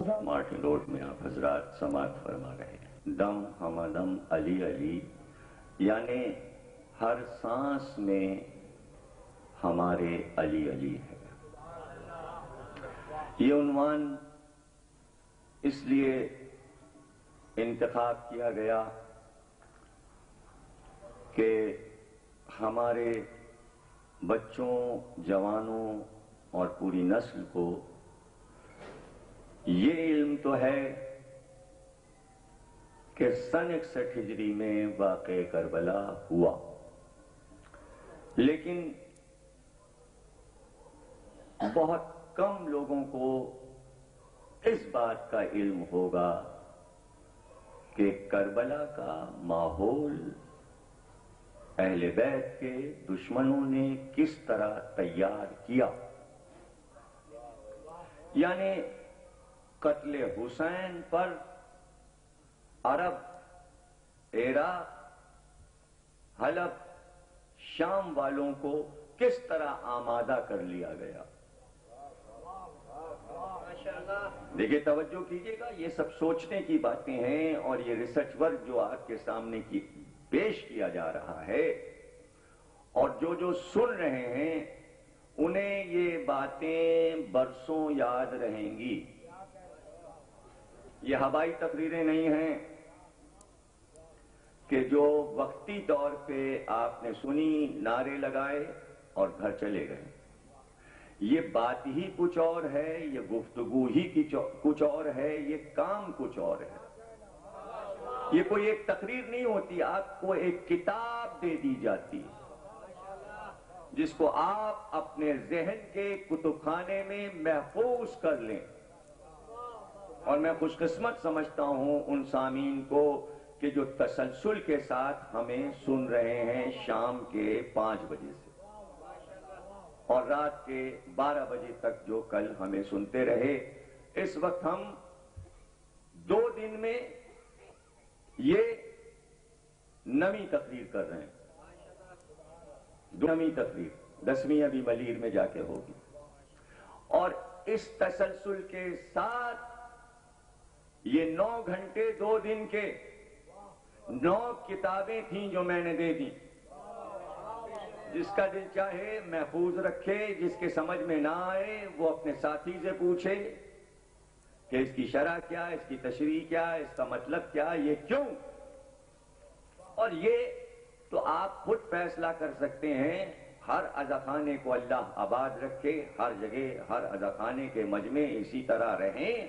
Martin road میں آپ حضرات سماعت فرما رہے ہیں۔ دم ہمدم علی علی، یعنی ہر سانس میں ہمارے علی علی ہے۔ یہ عنوان اس لیے انتخاب کیا گیا کہ ہمارے بچوں، جوانوں اور پوری نسل کو یہ علم تو ہے کہ سن 61 ہجری میں واقع کربلا ہوا، لیکن بہت کم لوگوں کو اس بات کا علم ہوگا کہ کربلا کا ماحول اہل بیت کے دشمنوں نے کس طرح تیار کیا، یعنی قتل حسین پر عرب، عراق، حلب، شام والوں کو کس طرح آمادہ کر لیا گیا۔ دیکھیے، توجہ کیجئے گا، یہ سب سوچنے کی باتیں ہیں، اور یہ ریسرچ ورک جو آپ کے سامنے پیش کیا جا رہا ہے، اور جو سن رہے ہیں انہیں یہ باتیں برسوں یاد رہیں گی۔ یہ ہوائی تقریریں نہیں ہیں کہ جو وقتی طور پہ آپ نے سنی، نعرے لگائے اور گھر چلے گئے۔ یہ بات ہی کچھ اور ہے، یہ گفتگو ہی کچھ اور ہے، یہ کام کچھ اور ہے۔ یہ کوئی ایک تقریر نہیں ہوتی، آپ کو ایک کتاب دے دی جاتی جس کو آپ اپنے ذہن کے کتب خانے میں محفوظ کر لیں۔ اور میں خوش قسمت سمجھتا ہوں ان سامعین کو کہ جو تسلسل کے ساتھ ہمیں سن رہے ہیں شام کے 5 بجے سے، اور رات کے 12 بجے تک جو کل ہمیں سنتے رہے۔ اس وقت ہم 2 دن میں یہ 9ویں تقریر کر رہے ہیں، 9ویں تقریر، 10ویں ابھی ملیر میں جا کے ہوگی۔ اور اس تسلسل کے ساتھ یہ 9 گھنٹے 2 دن کے 9 کتابیں تھیں جو میں نے دے دی۔ جس کا دل چاہے محفوظ رکھے، جس کے سمجھ میں نہ آئے وہ اپنے ساتھی سے پوچھے کہ اس کی شرح کیا، اس کی تشریح کیا، اس کا مطلب کیا، یہ کیوں۔ اور یہ تو آپ خود فیصلہ کر سکتے ہیں۔ ہر عزاخانے کو اللہ آباد رکھے، ہر جگہ ہر عزاخانے کے مجمع اسی طرح رہیں،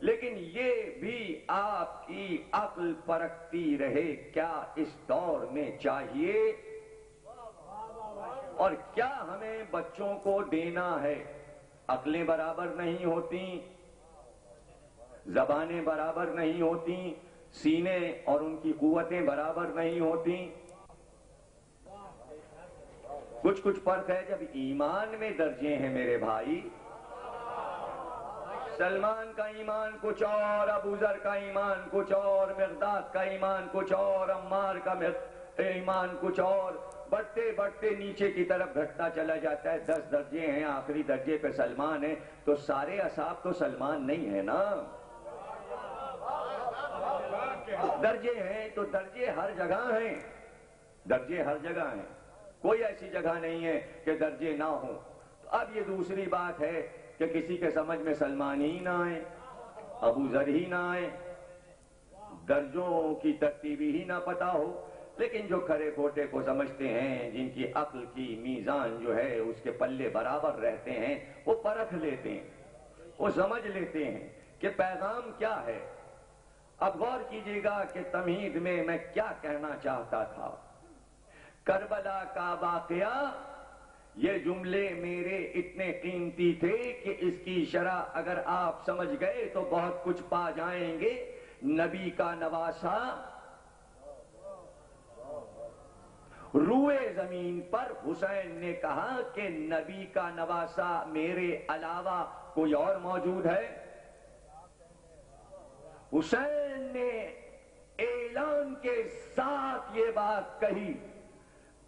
لیکن یہ بھی آپ کی عقل پرکھتی رہے کیا اس دور میں چاہیے اور کیا ہمیں بچوں کو دینا ہے۔ عقلیں برابر نہیں ہوتی، زبانیں برابر نہیں ہوتی، سینے اور ان کی قوتیں برابر نہیں ہوتی۔ کچھ فرق ہے جب ایمان میں درجے ہیں میرے بھائی۔ سلمان کا ایمان کچھ اور، ابو ذر کا ایمان کچھ اور، مقداد کا ایمان کچھ اور، عمار کا ایمان کچھ اور، بڑھتے بڑھتے نیچے کی طرف گھٹتا چلا جاتا ہے۔ 10 درجے ہیں، آخری درجے پہ سلمان ہے، تو سارے اصحاب تو سلمان نہیں ہے نا۔ درجے ہیں تو درجے ہر جگہ ہیں، درجے ہر جگہ ہیں، کوئی ایسی جگہ نہیں ہے کہ درجے نہ ہوں۔ اب یہ دوسری بات ہے کہ کسی کے سمجھ میں سلمان ہی نہ آئے، ابو ذر ہی نہ آئے، درجوں کی ترتیبی ہی نہ پتا ہو، لیکن جو کھرے کھوٹے کو سمجھتے ہیں، جن کی عقل کی میزان جو ہے اس کے پلے برابر رہتے ہیں، وہ پرکھ لیتے ہیں، وہ سمجھ لیتے ہیں کہ پیغام کیا ہے۔ اب غور کیجئے گا کہ تمہید میں میں کیا کہنا چاہتا تھا۔ کربلا کا واقعہ، یہ جملے میرے اتنے قیمتی تھے کہ اس کی شرح اگر آپ سمجھ گئے تو بہت کچھ پا جائیں گے۔ نبی کا نواسا روئے زمین پر حسین نے کہا کہ نبی کا نواسا میرے علاوہ کوئی اور موجود ہے؟ حسین نے اعلان کے ساتھ یہ بات کہی،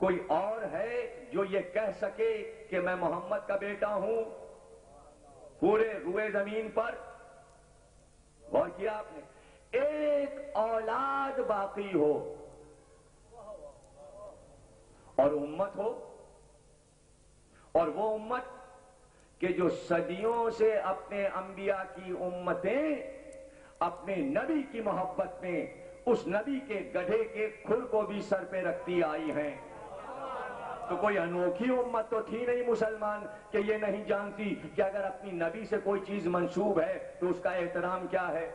کوئی اور ہے جو یہ کہہ سکے کہ میں محمد کا بیٹا ہوں؟ پورے روئے زمین پر غور کیا آپ نے ایک اولاد باقی ہو اور امت ہو، اور وہ امت کہ جو صدیوں سے اپنے انبیاء کی امتیں اپنے نبی کی محبت میں اس نبی کے گدھے کے کھر کو بھی سر پہ رکھتی آئی ہیں. تو کوئی انوکھی امت تو تھی نہیں مسلمان کہ یہ نہیں جانتی کہ اگر اپنی نبی سے کوئی چیز منسوب ہے تو اس کا احترام کیا ہے.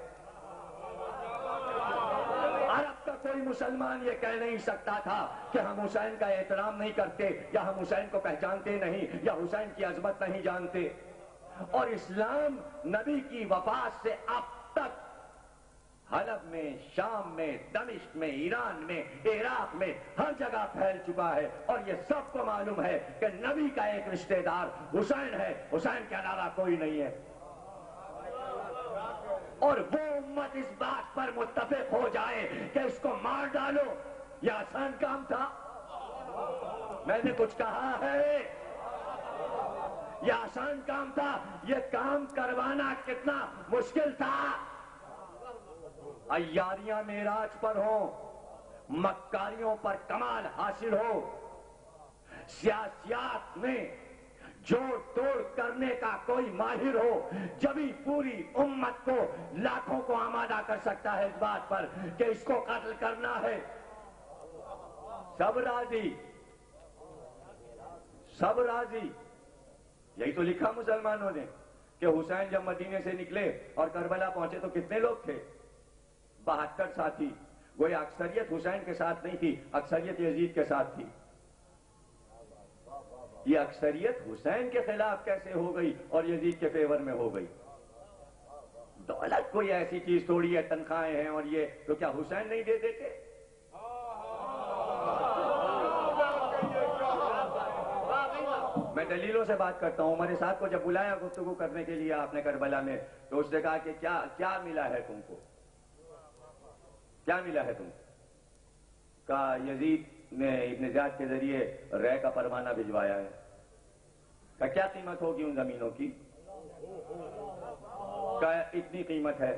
عرب کا کوئی مسلمان یہ کہہ نہیں سکتا تھا کہ ہم حسین کا احترام نہیں کرتے یا ہم حسین کو پہچانتے نہیں یا حسین کی عظمت نہیں جانتے. اور اسلام نبی کی وفات سے اب تک حلب میں، شام میں، دمشق میں، ایران میں، عراق میں ہر جگہ پھیل چکا ہے، اور یہ سب کو معلوم ہے کہ نبی کا ایک رشتہ دار حسین ہے، حسین کے علاوہ کوئی نہیں ہے. اور وہ امت اس بات پر متفق ہو جائے کہ اس کو مار ڈالو، یہ آسان کام تھا؟ میں نے کچھ کہا ہے؟ یہ آسان کام تھا؟ یہ کام کروانا کتنا مشکل تھا؟ عیاریاں معراج پر ہوں، مکاریوں پر کمال حاصل ہو، سیاسیات میں جوڑ توڑ کرنے کا کوئی ماہر ہو، جبھی پوری امت کو لاکھوں کو آمادہ کر سکتا ہے اس بات پر کہ اس کو قتل کرنا ہے. سب راضی، سب راضی. یہی تو لکھا مسلمانوں نے کہ حسین جب مدینے سے نکلے اور کربلا پہنچے تو کتنے لوگ تھے؟ 72 ساتھی. گویا اکثریت حسین کے ساتھ نہیں تھی، اکثریت یزید کے ساتھ تھی. یہ اکثریت حسین کے خلاف کیسے ہو گئی اور یزید کے فیور میں ہو گئی؟ دولت کوئی ایسی چیز تھوڑی ہے، تنخواہیں ہیں اور یہ تو کیا حسین نہیں دے دیتے؟ میں دلیلوں سے بات کرتا ہوں. عمر سعد کو جب بلایا گفتگو کرنے کے لیے آپ نے کربلا میں، تو اس نے کہا کہ کیا ملا ہے تم کو؟ کیا ملا ہے تم کو؟ کہا یزید نے ابن زیاد کے ذریعے رے کا پروانہ بھجوایا ہے. کہا کیا قیمت ہوگی ان زمینوں کی؟ کہا اتنی قیمت ہے.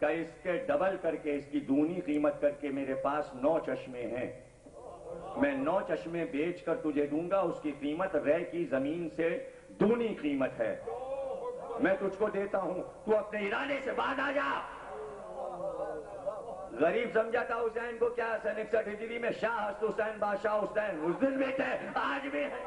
کہا اس کے ڈبل کر کے، اس کی دونی قیمت کر کے میرے پاس 9 چشمے ہیں، میں 9 چشمے بیچ کر تجھے دوں گا، اس کی قیمت رے کی زمین سے دونی قیمت ہے، میں تجھ کو دیتا ہوں، تو اپنے ارادے سے بعد آ جا. غریب سمجھا تھا حسین کو کیا؟ 61 ہجری میں شاہ ہست حسین بادشاہ حسین اس دن بیٹے آج بھی ہے.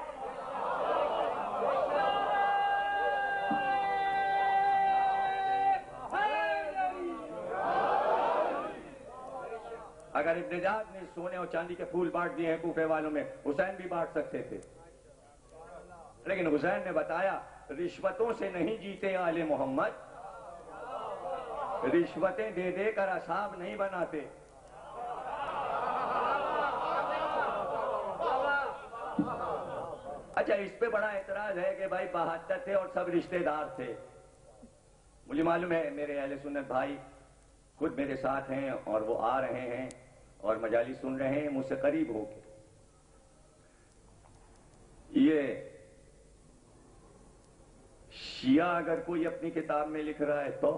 اگر ابن زیاد نے سونے اور چاندی کے پھول بانٹ دیے ہیں کوفے والوں میں، حسین بھی بانٹ سکتے تھے. لیکن حسین نے بتایا رشوتوں سے نہیں جیتے آل محمد، رشوتیں دے دے کر اصحاب نہیں بناتے. اچھا اس پہ بڑا اعتراض ہے کہ بھائی 72 تھے اور سب رشتہ دار تھے. مجھے معلوم ہے میرے اہل سنت بھائی خود میرے ساتھ ہیں اور وہ آ رہے ہیں اور مجالس سن رہے ہیں مجھ سے قریب ہو کے. یہ شیعہ اگر کوئی اپنی کتاب میں لکھ رہا ہے تو،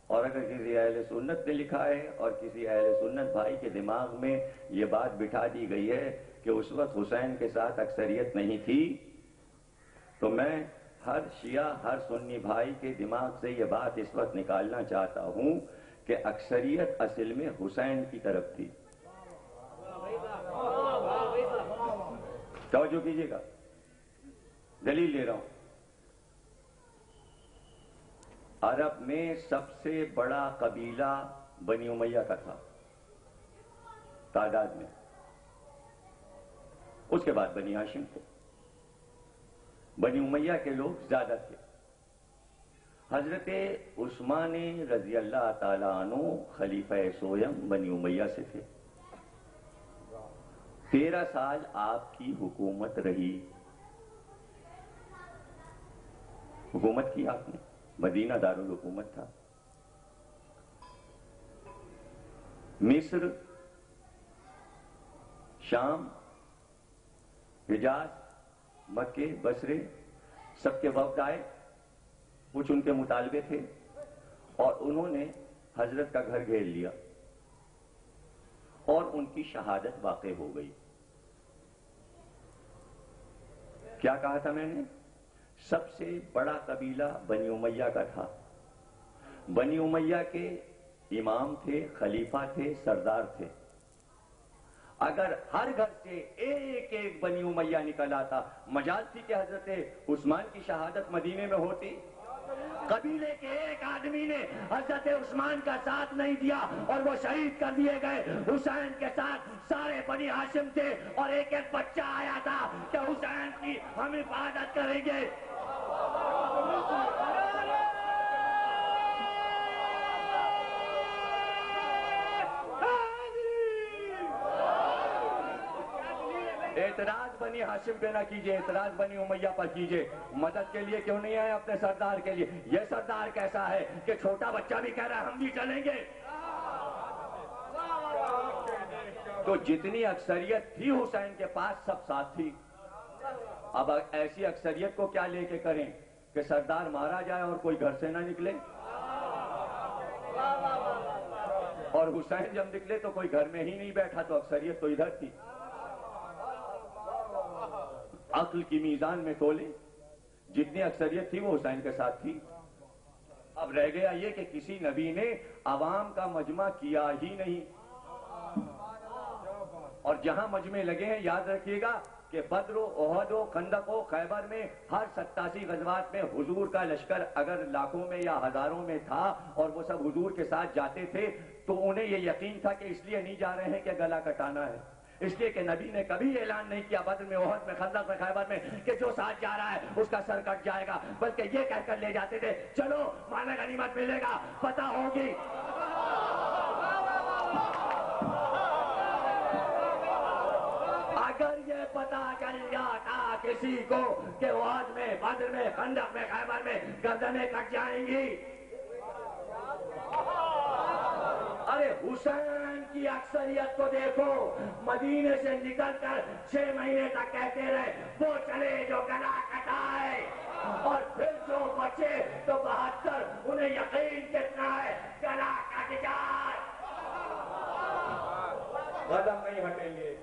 اور اگر کسی اہل سنت نے لکھا ہے اور کسی اہل سنت بھائی کے دماغ میں یہ بات بٹھا دی گئی ہے کہ اس وقت حسین کے ساتھ اکثریت نہیں تھی، تو میں ہر شیعہ ہر سنی بھائی کے دماغ سے یہ بات اس وقت نکالنا چاہتا ہوں کہ اکثریت اصل میں حسین کی طرف تھی. توجہ کیجیے گا، دلیل لے رہا ہوں. عرب میں سب سے بڑا قبیلہ بنی امیہ کا تھا تعداد میں، اس کے بعد بنی ہاشم تھے. بنی امیہ کے لوگ زیادہ تھے. حضرت عثمان رضی اللہ تعالیٰ عنہ خلیفہ سویم بنی امیہ سے تھے. 13 سال آپ کی حکومت رہی. حکومت کی آپ نے، مدینہ دارالحکومت تھا. مصر، شام، حجاز، مکے، بصرے سب کے وفد آئے. کچھ ان کے مطالبے تھے اور انہوں نے حضرت کا گھر گھیر لیا اور ان کی شہادت واقع ہو گئی. کیا کہا تھا میں نے؟ سب سے بڑا قبیلہ بنی امیہ کا تھا. بنی امیہ کے امام تھے، خلیفہ تھے، سردار تھے. اگر ہر گھر سے ایک ایک بنی امیہ نکل آتا، مجال تھی کہ حضرت عثمان کی شہادت مدینے میں ہوتی. قبیلے کے ایک آدمی نے حضرت عثمان کا ساتھ نہیں دیا اور وہ شہید کر دیے گئے. حسین کے ساتھ سارے بنی ہاشم تھے اور ایک ایک بچہ آیا تھا کہ حسین کی ہم حفاظت کریں گے. اعتراض بنی ہاشم پہ نہ کیجئے، اعتراض بنی امیہ پر کیجئے. مدد کے لیے کیوں نہیں آئے اپنے سردار کے لیے؟ یہ سردار کیسا ہے کہ چھوٹا بچہ بھی کہہ رہا ہے ہم بھی چلیں گے. تو جتنی اکثریت تھی حسین کے پاس سب ساتھ تھی. اب ایسی اکثریت کو کیا لے کے کریں کہ سردار مارا جائے اور کوئی گھر سے نہ نکلے؟ اور حسین جب نکلے تو کوئی گھر میں ہی نہیں بیٹھا، تو اکثریت تو ادھر تھی. عقل کی میزان میں تولے، جتنی اکثریت تھی وہ حسین کے ساتھ تھی. اب رہ گیا یہ کہ کسی نبی نے عوام کا مجمع کیا ہی نہیں. اور جہاں مجمع لگے ہیں یاد رکھیے گا کہ بدر و احد و خندق و خیبر میں ہر 87 غزوات میں حضور کا لشکر اگر لاکھوں میں یا ہزاروں میں تھا اور وہ سب حضور کے ساتھ جاتے تھے تو انہیں یہ یقین تھا کہ اس لیے نہیں جا رہے ہیں کہ گلا کٹانا ہے. اس لیے کہ نبی نے کبھی اعلان نہیں کیا بدر میں، احد میں، خندق میں، خیبر میں کہ جو ساتھ جا رہا ہے اس کا سر کٹ جائے گا، بلکہ یہ کہہ کر لے جاتے تھے چلو مال غنیمت ملے گا، فتح ہوگی. اگر یہ پتا چل جاتا کسی کو کہ احد میں، بدر میں، خندق میں، خیبر میں گردنیں کٹ جائیں گی. ارے حسین کی اکثریت کو دیکھو، مدینے سے نکل کر 6 مہینے تک کہتے رہے وہ چلے جو گلا کٹائے، اور پھر جو بچے تو 72 انہیں یقین کتنا ہے گلا کٹ جائے. قدم نہیں ہٹیں گے.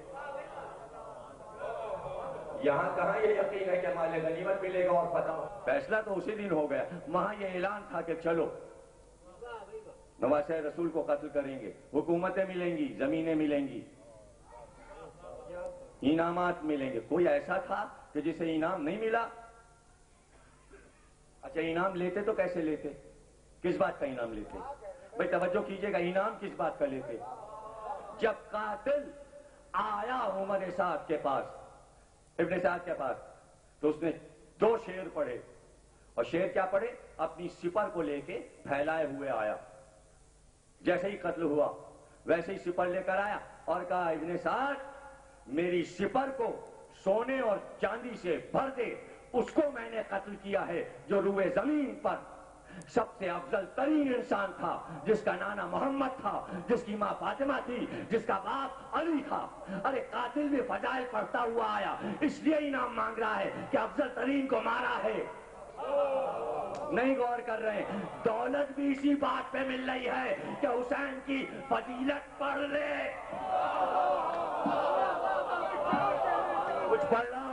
یہاں کہاں یہ یقین ہے کہ مال غنیمت ملے گا اور فتح؟ فیصلہ تو اسی دن ہو گیا. وہاں یہ اعلان تھا کہ چلو نواسہ رسول کو قتل کریں گے، حکومتیں ملیں گی، زمینیں ملیں گی، انعامات ملیں گے. کوئی ایسا تھا کہ جسے انعام نہیں ملا؟ اچھا انعام لیتے تو کیسے لیتے؟ کس بات کا انعام لیتے؟ بھائی توجہ کیجئے گا، انعام کس بات کا لیتے؟ جب قاتل آیا عمر سعد کے پاس، ابن سعد کے پاس، تو اس نے 2 شعر پڑھے. اور شعر کیا پڑھے؟ اپنی سپر کو لے کے پھیلائے ہوئے آیا. جیسے ہی قتل ہوا ویسے ہی سپر لے کر آیا اور کہا ابن سعد میری سپر کو سونے اور چاندی سے بھر دے. اس کو میں نے قتل کیا ہے جو روئے زمین پر سب سے افضل ترین انسان تھا، جس کا نانا محمد تھا، جس کی ماں فاطمہ تھی، جس کا باپ علی تھا. ارے قاتل بھی فضائل پڑھتا ہوا آیا، اس لیے انعام مانگ رہا ہے کہ افضل ترین کو مارا ہے. نہیں غور کر رہے ہیں. دولت بھی اسی بات پہ مل رہی ہے کہ حسین کی فضیلت پڑھ لے. کچھ پڑھ رہا ہو؟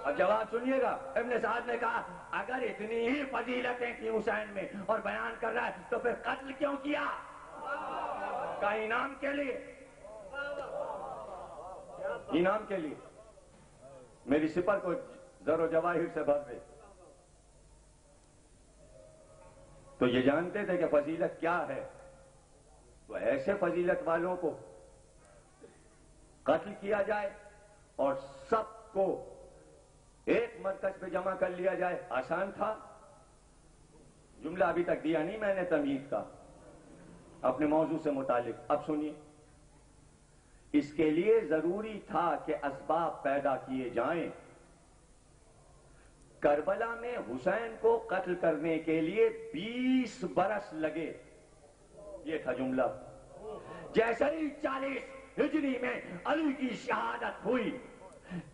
اور جواب سنیے گا. ابن سعد نے کہا اگر اتنی ہی فضیلتیں تھیں حسین میں اور بیان کر رہا ہے تو پھر قتل کیوں کیا؟ کا انعام کے لیے، انعام کے لیے. میری سپر کو زر و جواہر سے بھر دے. تو یہ جانتے تھے کہ فضیلت کیا ہے. تو ایسے فضیلت والوں کو قتل کیا جائے اور سب کو ایک مرکز پہ جمع کر لیا جائے، آسان تھا؟ جملہ ابھی تک دیا نہیں میں نے تمہید کا اپنے موضوع سے متعلق. اب سنیے. اس کے لیے ضروری تھا کہ اسباب پیدا کیے جائیں. کربلا میں حسین کو قتل کرنے کے لیے 20 برس لگے. یہ تھا جملہ. جیسے ہی 40 ہجری میں علی کی شہادت ہوئی،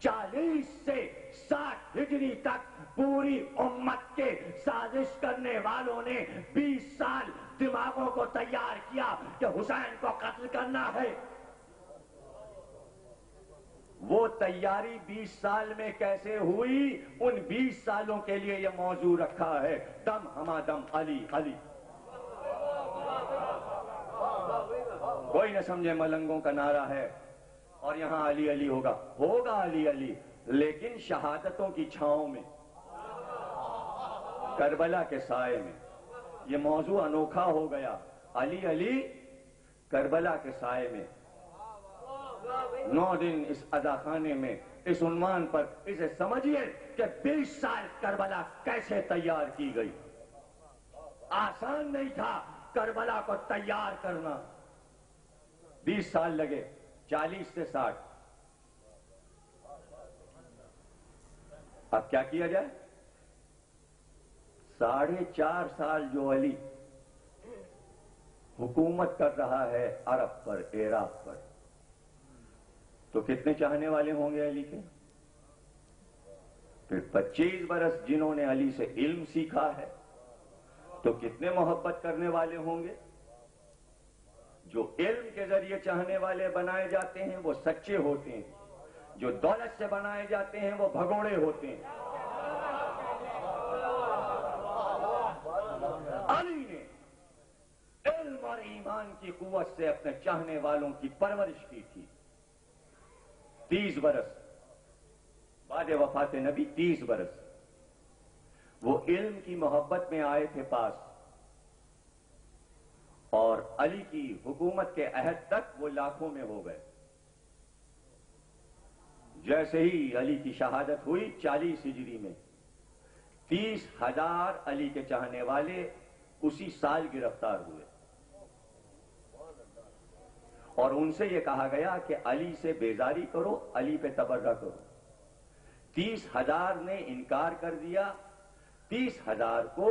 40 سے 60 ہجری تک پوری امت کے سازش کرنے والوں نے 20 سال دماغوں کو تیار کیا کہ حسین کو قتل کرنا ہے۔ وہ تیاری 20 سال میں کیسے ہوئی؟ ان 20 سالوں کے لیے یہ موضوع رکھا ہے، دم ہما دم علی علی۔ کوئی نہ سمجھے ملنگوں کا نعرہ ہے اور یہاں علی علی ہوگا علی علی، لیکن شہادتوں کی چھاؤں میں، کربلا کے سائے میں یہ موضوع انوکھا ہو گیا۔ علی علی کربلا کے سائے میں 9 دن اس اداخانے میں اس عنوان پر اسے سمجھیے کہ 20 سال کربلا کیسے تیار کی گئی۔ آسان نہیں تھا کربلا کو تیار کرنا، 20 سال لگے، 40 سے 60۔ اب کیا کیا جائے؟ 4.5 سال جو علی حکومت کر رہا ہے عرب پر، عراق پر، تو کتنے چاہنے والے ہوں گے علی کے؟ پھر 25 برس جنہوں نے علی سے علم سیکھا ہے تو کتنے محبت کرنے والے ہوں گے؟ جو علم کے ذریعے چاہنے والے بنائے جاتے ہیں وہ سچے ہوتے ہیں، جو دولت سے بنائے جاتے ہیں وہ بھگوڑے ہوتے ہیں۔ علی نے علم اور ایمان کی قوت سے اپنے چاہنے والوں کی پرورش کی تھی۔ 30 برس بعد وفات نبی، 30 برس وہ علم کی محبت میں آئے تھے پاس، اور علی کی حکومت کے عہد تک وہ لاکھوں میں ہو گئے۔ جیسے ہی علی کی شہادت ہوئی 40 ہجری میں، 30,000 علی کے چاہنے والے اسی سال گرفتار ہوئے، اور ان سے یہ کہا گیا کہ علی سے بیزاری کرو، علی پہ تبرہ کرو۔ 30,000 نے انکار کر دیا۔ 30,000 کو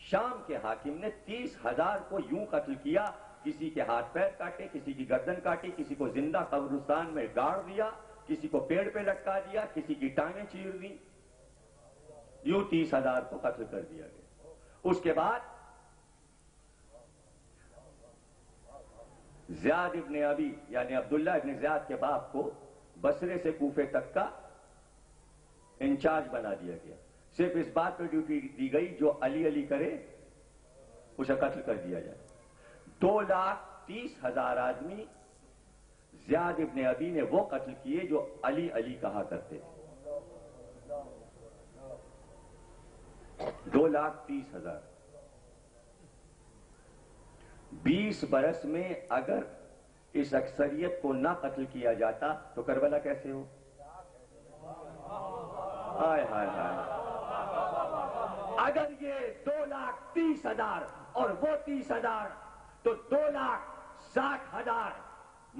شام کے حاکم نے 30,000 کو یوں قتل کیا، کسی کے ہاتھ پیر کاٹے، کسی کی گردن کاٹی، کسی کو زندہ قبرستان میں گاڑ دیا، کسی کو پیڑ پہ لٹکا دیا، کسی کی ٹانگیں چیر دی، یوں 30,000 کو قتل کر دیا گیا۔ اس کے بعد زیاد ابن ابی یعنی عبداللہ ابن زیاد کے باپ کو بصرے سے کوفے تک کا انچارج بنا دیا گیا۔ صرف اس بات پر ڈیوٹی دی گئی جو علی علی کرے اسے قتل کر دیا جائے۔ 2,30,000 آدمی زیاد ابن ابی نے وہ قتل کیے جو علی علی کہا کرتے تھے۔ 2,30,000۔ 20 برس میں اگر اس اکثریت کو نہ قتل کیا جاتا تو کربلا کیسے ہو؟ ہائے ہائے ہائے! اگر یہ 2,30,000 اور وہ 30,000 تو 2,60,000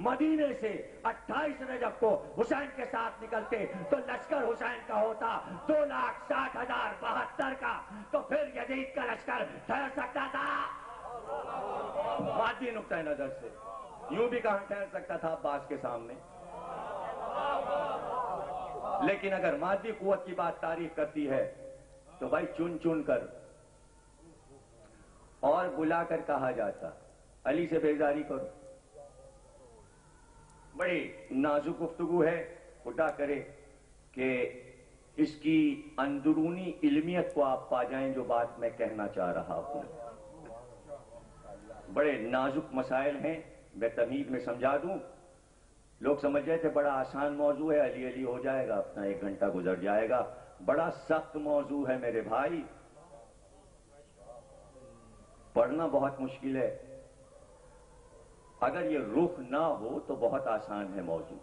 مدینے سے 28 رجب کو حسین کے ساتھ نکلتے تو لشکر حسین کا ہوتا 2,60,000 72 کا، تو پھر یزید کا لشکر ٹھہر سکتا تھا؟ مادی نقطہ نظر سے یوں بھی کہاں ٹھہر سکتا تھا عباس کے سامنے؟ لیکن اگر مادی قوت کی بات تاریخ کرتی ہے تو بھائی چن چن کر اور بلا کر کہا جاتا علی سے بیزاری کرو۔ بڑی نازک گفتگو ہے، خدا کرے کہ اس کی اندرونی علمیت کو آپ پا جائیں جو بات میں کہنا چاہ رہا ہوں۔ بڑے نازک مسائل ہیں، میں تمہید میں سمجھا دوں۔ لوگ سمجھ رہے تھے بڑا آسان موضوع ہے، علی علی ہو جائے گا، اپنا 1 گھنٹہ گزر جائے گا۔ بڑا سخت موضوع ہے میرے بھائی، پڑھنا بہت مشکل ہے۔ اگر یہ رخ نہ ہو تو بہت آسان ہے موضوع۔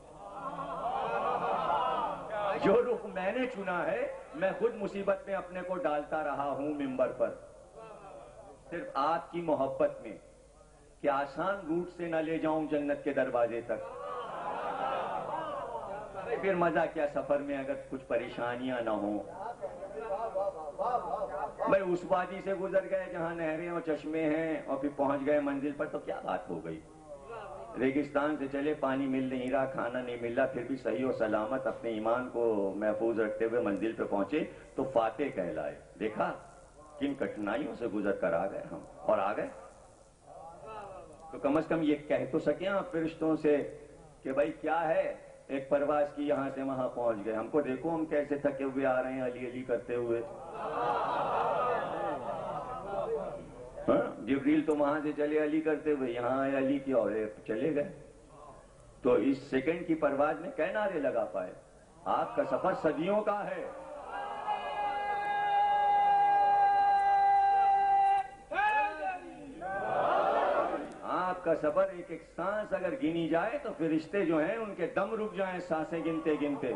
جو رخ میں نے چنا ہے، میں خود مصیبت میں اپنے کو ڈالتا رہا ہوں منبر پر، صرف آپ کی محبت میں کہ آسان روٹ سے نہ لے جاؤں جنت کے دروازے تک۔ پھر مزہ کیا سفر میں اگر کچھ پریشانیاں نہ ہوں؟ بھائی اس وادی سے گزر گئے جہاں نہریں اور چشمے ہیں اور پھر پہنچ گئے منزل پر تو کیا بات ہو گئی؟ ریگستان سے چلے، پانی مل نہیں رہا، کھانا نہیں مل رہا، پھر بھی صحیح و سلامت اپنے ایمان کو محفوظ رکھتے ہوئے منزل پہ پہنچے تو فاتح کہلائے. دیکھا کن کٹھنائیوں سے گزر کر آ گئے ہم، اور آ گئے تو کم از کم یہ کہہ تو سکیں آپ فرشتوں سے کہ بھائی کیا ہے، ایک پرواز کی یہاں سے وہاں پہنچ گئے، ہم کو دیکھو ہم کیسے تھکے ہوئے آ رہے ہیں علی علی کرتے ہوئے. جبریل تو وہاں سے چلے علی کرتے ہوئے، یہاں آئے علی کی اور چلے گئے. تو اس سیکنڈ کی پرواز میں کئی نعرے لگا پائے. آپ کا سفر صدیوں کا ہے. آپ کا سفر ایک ایک سانس اگر گنی جائے تو فرشتے جو ہیں ان کے دم رک جائیں سانسیں گنتے گنتے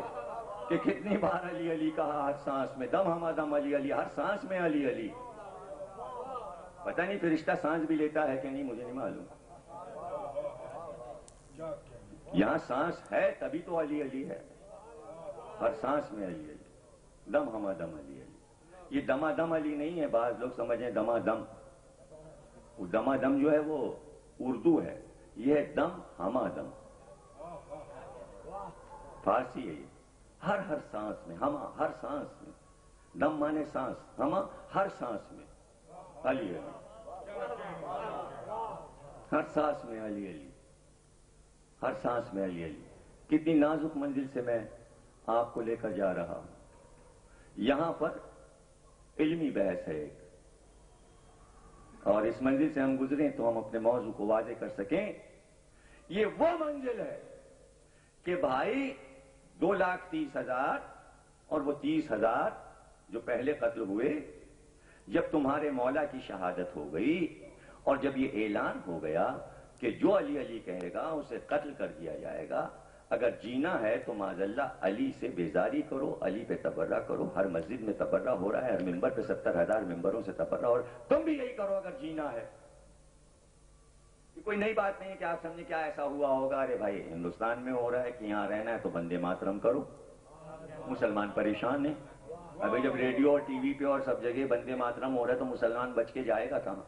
کہ کتنی بار علی علی کہا ہر سانس میں، دم ہما دم علی علی، ہر سانس میں علی علی. پتہ نہیں فرشتہ سانس بھی لیتا ہے کہ نہیں، مجھے نہیں معلوم. یہاں سانس ہے تبھی تو علی علی ہے، ہر سانس میں علی علی، دم ہما دم علی علی. یہ دما دم علی نہیں ہے، بعض لوگ سمجھیں دما دم. وہ دما دم جو ہے وہ اردو ہے، یہ ہے دم ہما دم، فارسی ہے. یہ ہر ہر سانس میں، ہما ہر سانس میں، دم مانے سانس، ہما ہر سانس میں علی علی، ہر سانس میں علی علی، ہر سانس میں علی علی. کتنی نازک منزل سے میں آپ کو لے کر جا رہا ہوں. یہاں پر علمی بحث ہے ایک، اور اس منزل سے ہم گزریں تو ہم اپنے موضوع کو واضح کر سکیں. یہ وہ منزل ہے کہ بھائی 2,30,000 اور وہ 30,000 جو پہلے قتل ہوئے، جب تمہارے مولا کی شہادت ہو گئی اور جب یہ اعلان ہو گیا کہ جو علی علی کہے گا اسے قتل کر دیا جائے گا، اگر جینا ہے تو معاذاللہ علی سے بیزاری کرو، علی پہ تبرہ کرو. ہر مسجد میں تبرہ ہو رہا ہے، ہر ممبر پہ 70,000 ممبروں سے تبرہ ہو رہا ہے. تم بھی یہی کرو اگر جینا ہے. یہ کوئی نئی بات نہیں کہ آپ سمجھیں کیا ایسا ہوا ہوگا. ارے بھائی ہندوستان میں ہو رہا ہے کہ یہاں رہنا ہے تو بندے ماترم کرو. مسلمان پریشان ہیں. ابھی جب ریڈیو اور ٹی وی پہ اور سب جگہ بندے ماترم ہو رہا ہے تو مسلمان بچ کے جائے گا کہاں؟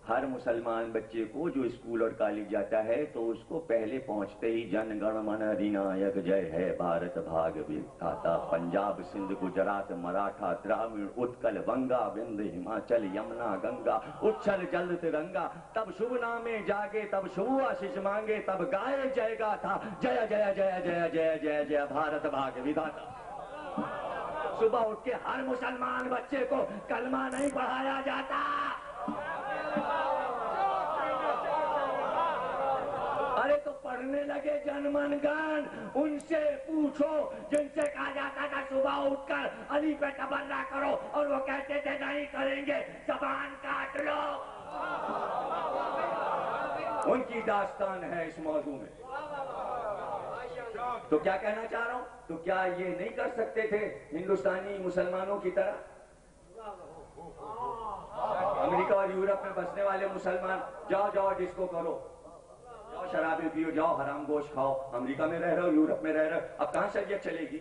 ہر مسلمان بچے کو جو اسکول اور کالج جاتا ہے تو اس کو پہلے پہنچتے ہی جن گن من ادھینایک جے ہے بھارت بھاگ وِدھاتا، پنجاب سندھ گجرات مراٹھا درامڑ اتکل ونگا وندھ ہماچل یمنا گنگا اچھل جل ترنگا، تب شبھ نامے جاگے تب شبھ آشیش مانگے، تب گائے جے گا تھا جے جے جے جے جے جے جے بھارت بھاگ وِدھاتا. صبح اٹھ کے ہر مسلمان بچے کو کلمہ نہیں پڑھایا جاتا. ارے تو پڑھنے لگے جن من گن، ان سے پوچھو جن سے کہا جاتا تھا صبح اٹھ کر علی پہ تبرہ کرو اور وہ کہتے تھے نہیں کریں گے، زبان کاٹ لو. ان کی داستان ہے اس موضوع میں. تو کیا کہنا چاہ رہا ہوں، تو کیا یہ نہیں کر سکتے تھے ہندوستانی مسلمانوں کی طرح؟ امریکہ اور یورپ میں بسنے والے مسلمان جاؤ جاؤ ڈسکو کرو، جاؤ شرابیں پیو، جاؤ حرام گوشت کھاؤ. امریکہ میں رہ رہے ہو، یورپ میں رہ رہے ہو، اب کہاں شریعت چلے گی؟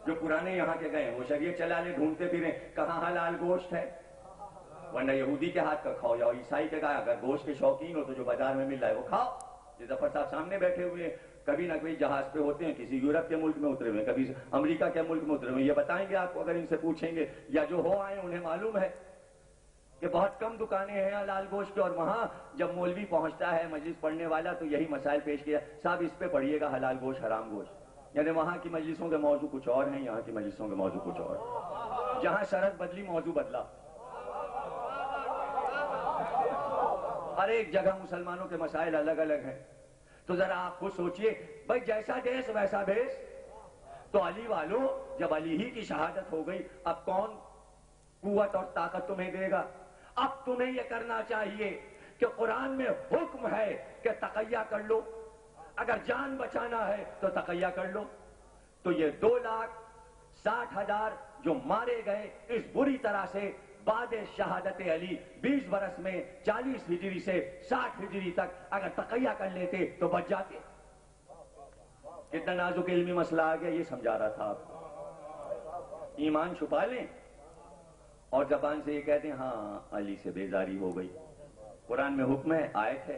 جو پرانے یہاں کے گئے وہ شریعت چلا لے، ڈھونڈتے پھریں کہاں حلال گوشت ہے. ورنہ یہودی کے ہاتھ کا کھاؤ، یا عیسائی کے کہا اگر گوشت کے شوقین ہو تو جو بازار میں مل رہا ہے وہ کھاؤ. یہ ظفر صاحب سامنے بیٹھے ہوئے کبھی نہ کبھی جہاز پہ ہوتے ہیں، کسی یورپ کے ملک میں اترے ہوئے، کبھی امریکہ کے ملک میں اترے ہوئے. یہ بتائیں گے آپ کو اگر ان سے پوچھیں گے، یا جو ہو آئے انہیں معلوم ہے کہ بہت کم دکانیں ہیں حلال گوشت کی. اور وہاں جب مولوی پہنچتا ہے مجلس پڑھنے والا تو یہی مسائل پیش کیا، صاحب اس پہ پڑھیے گا حلال گوشت حرام گوشت. یعنی وہاں کی مجلسوں کے موضوع کچھ اور ہیں، یہاں کی مجلسوں کے موضوع کچھ اور. جہاں شرط بدلی موضوع بدلا. ہر ایک جگہ مسلمانوں کے مسائل الگ الگ ہیں. تو ذرا آپ خود سوچئے بھائی، جیسا دیس ویسا بھیس. تو علی والوں جب علی ہی کی شہادت ہو گئی، اب کون قوت اور طاقت تمہیں دے گا؟ اب تمہیں یہ کرنا چاہیے کہ قرآن میں حکم ہے کہ تقیہ کر لو، اگر جان بچانا ہے تو تقیہ کر لو. تو یہ 2,60,000 جو مارے گئے اس بری طرح سے بعد شہادت علی 20 برس میں 40 ہجری سے 60 ہجری تک اگر تقیہ کر لیتے تو بچ جاتے. کتنا نازک علمی مسئلہ آ گیا، یہ سمجھا رہا تھا آپ کو. ایمان چھپا لیں اور زبان سے یہ کہتے ہیں ہاں علی سے بیزاری ہو گئی. قرآن میں حکم ہے، آیت ہے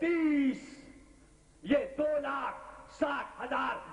2,60,000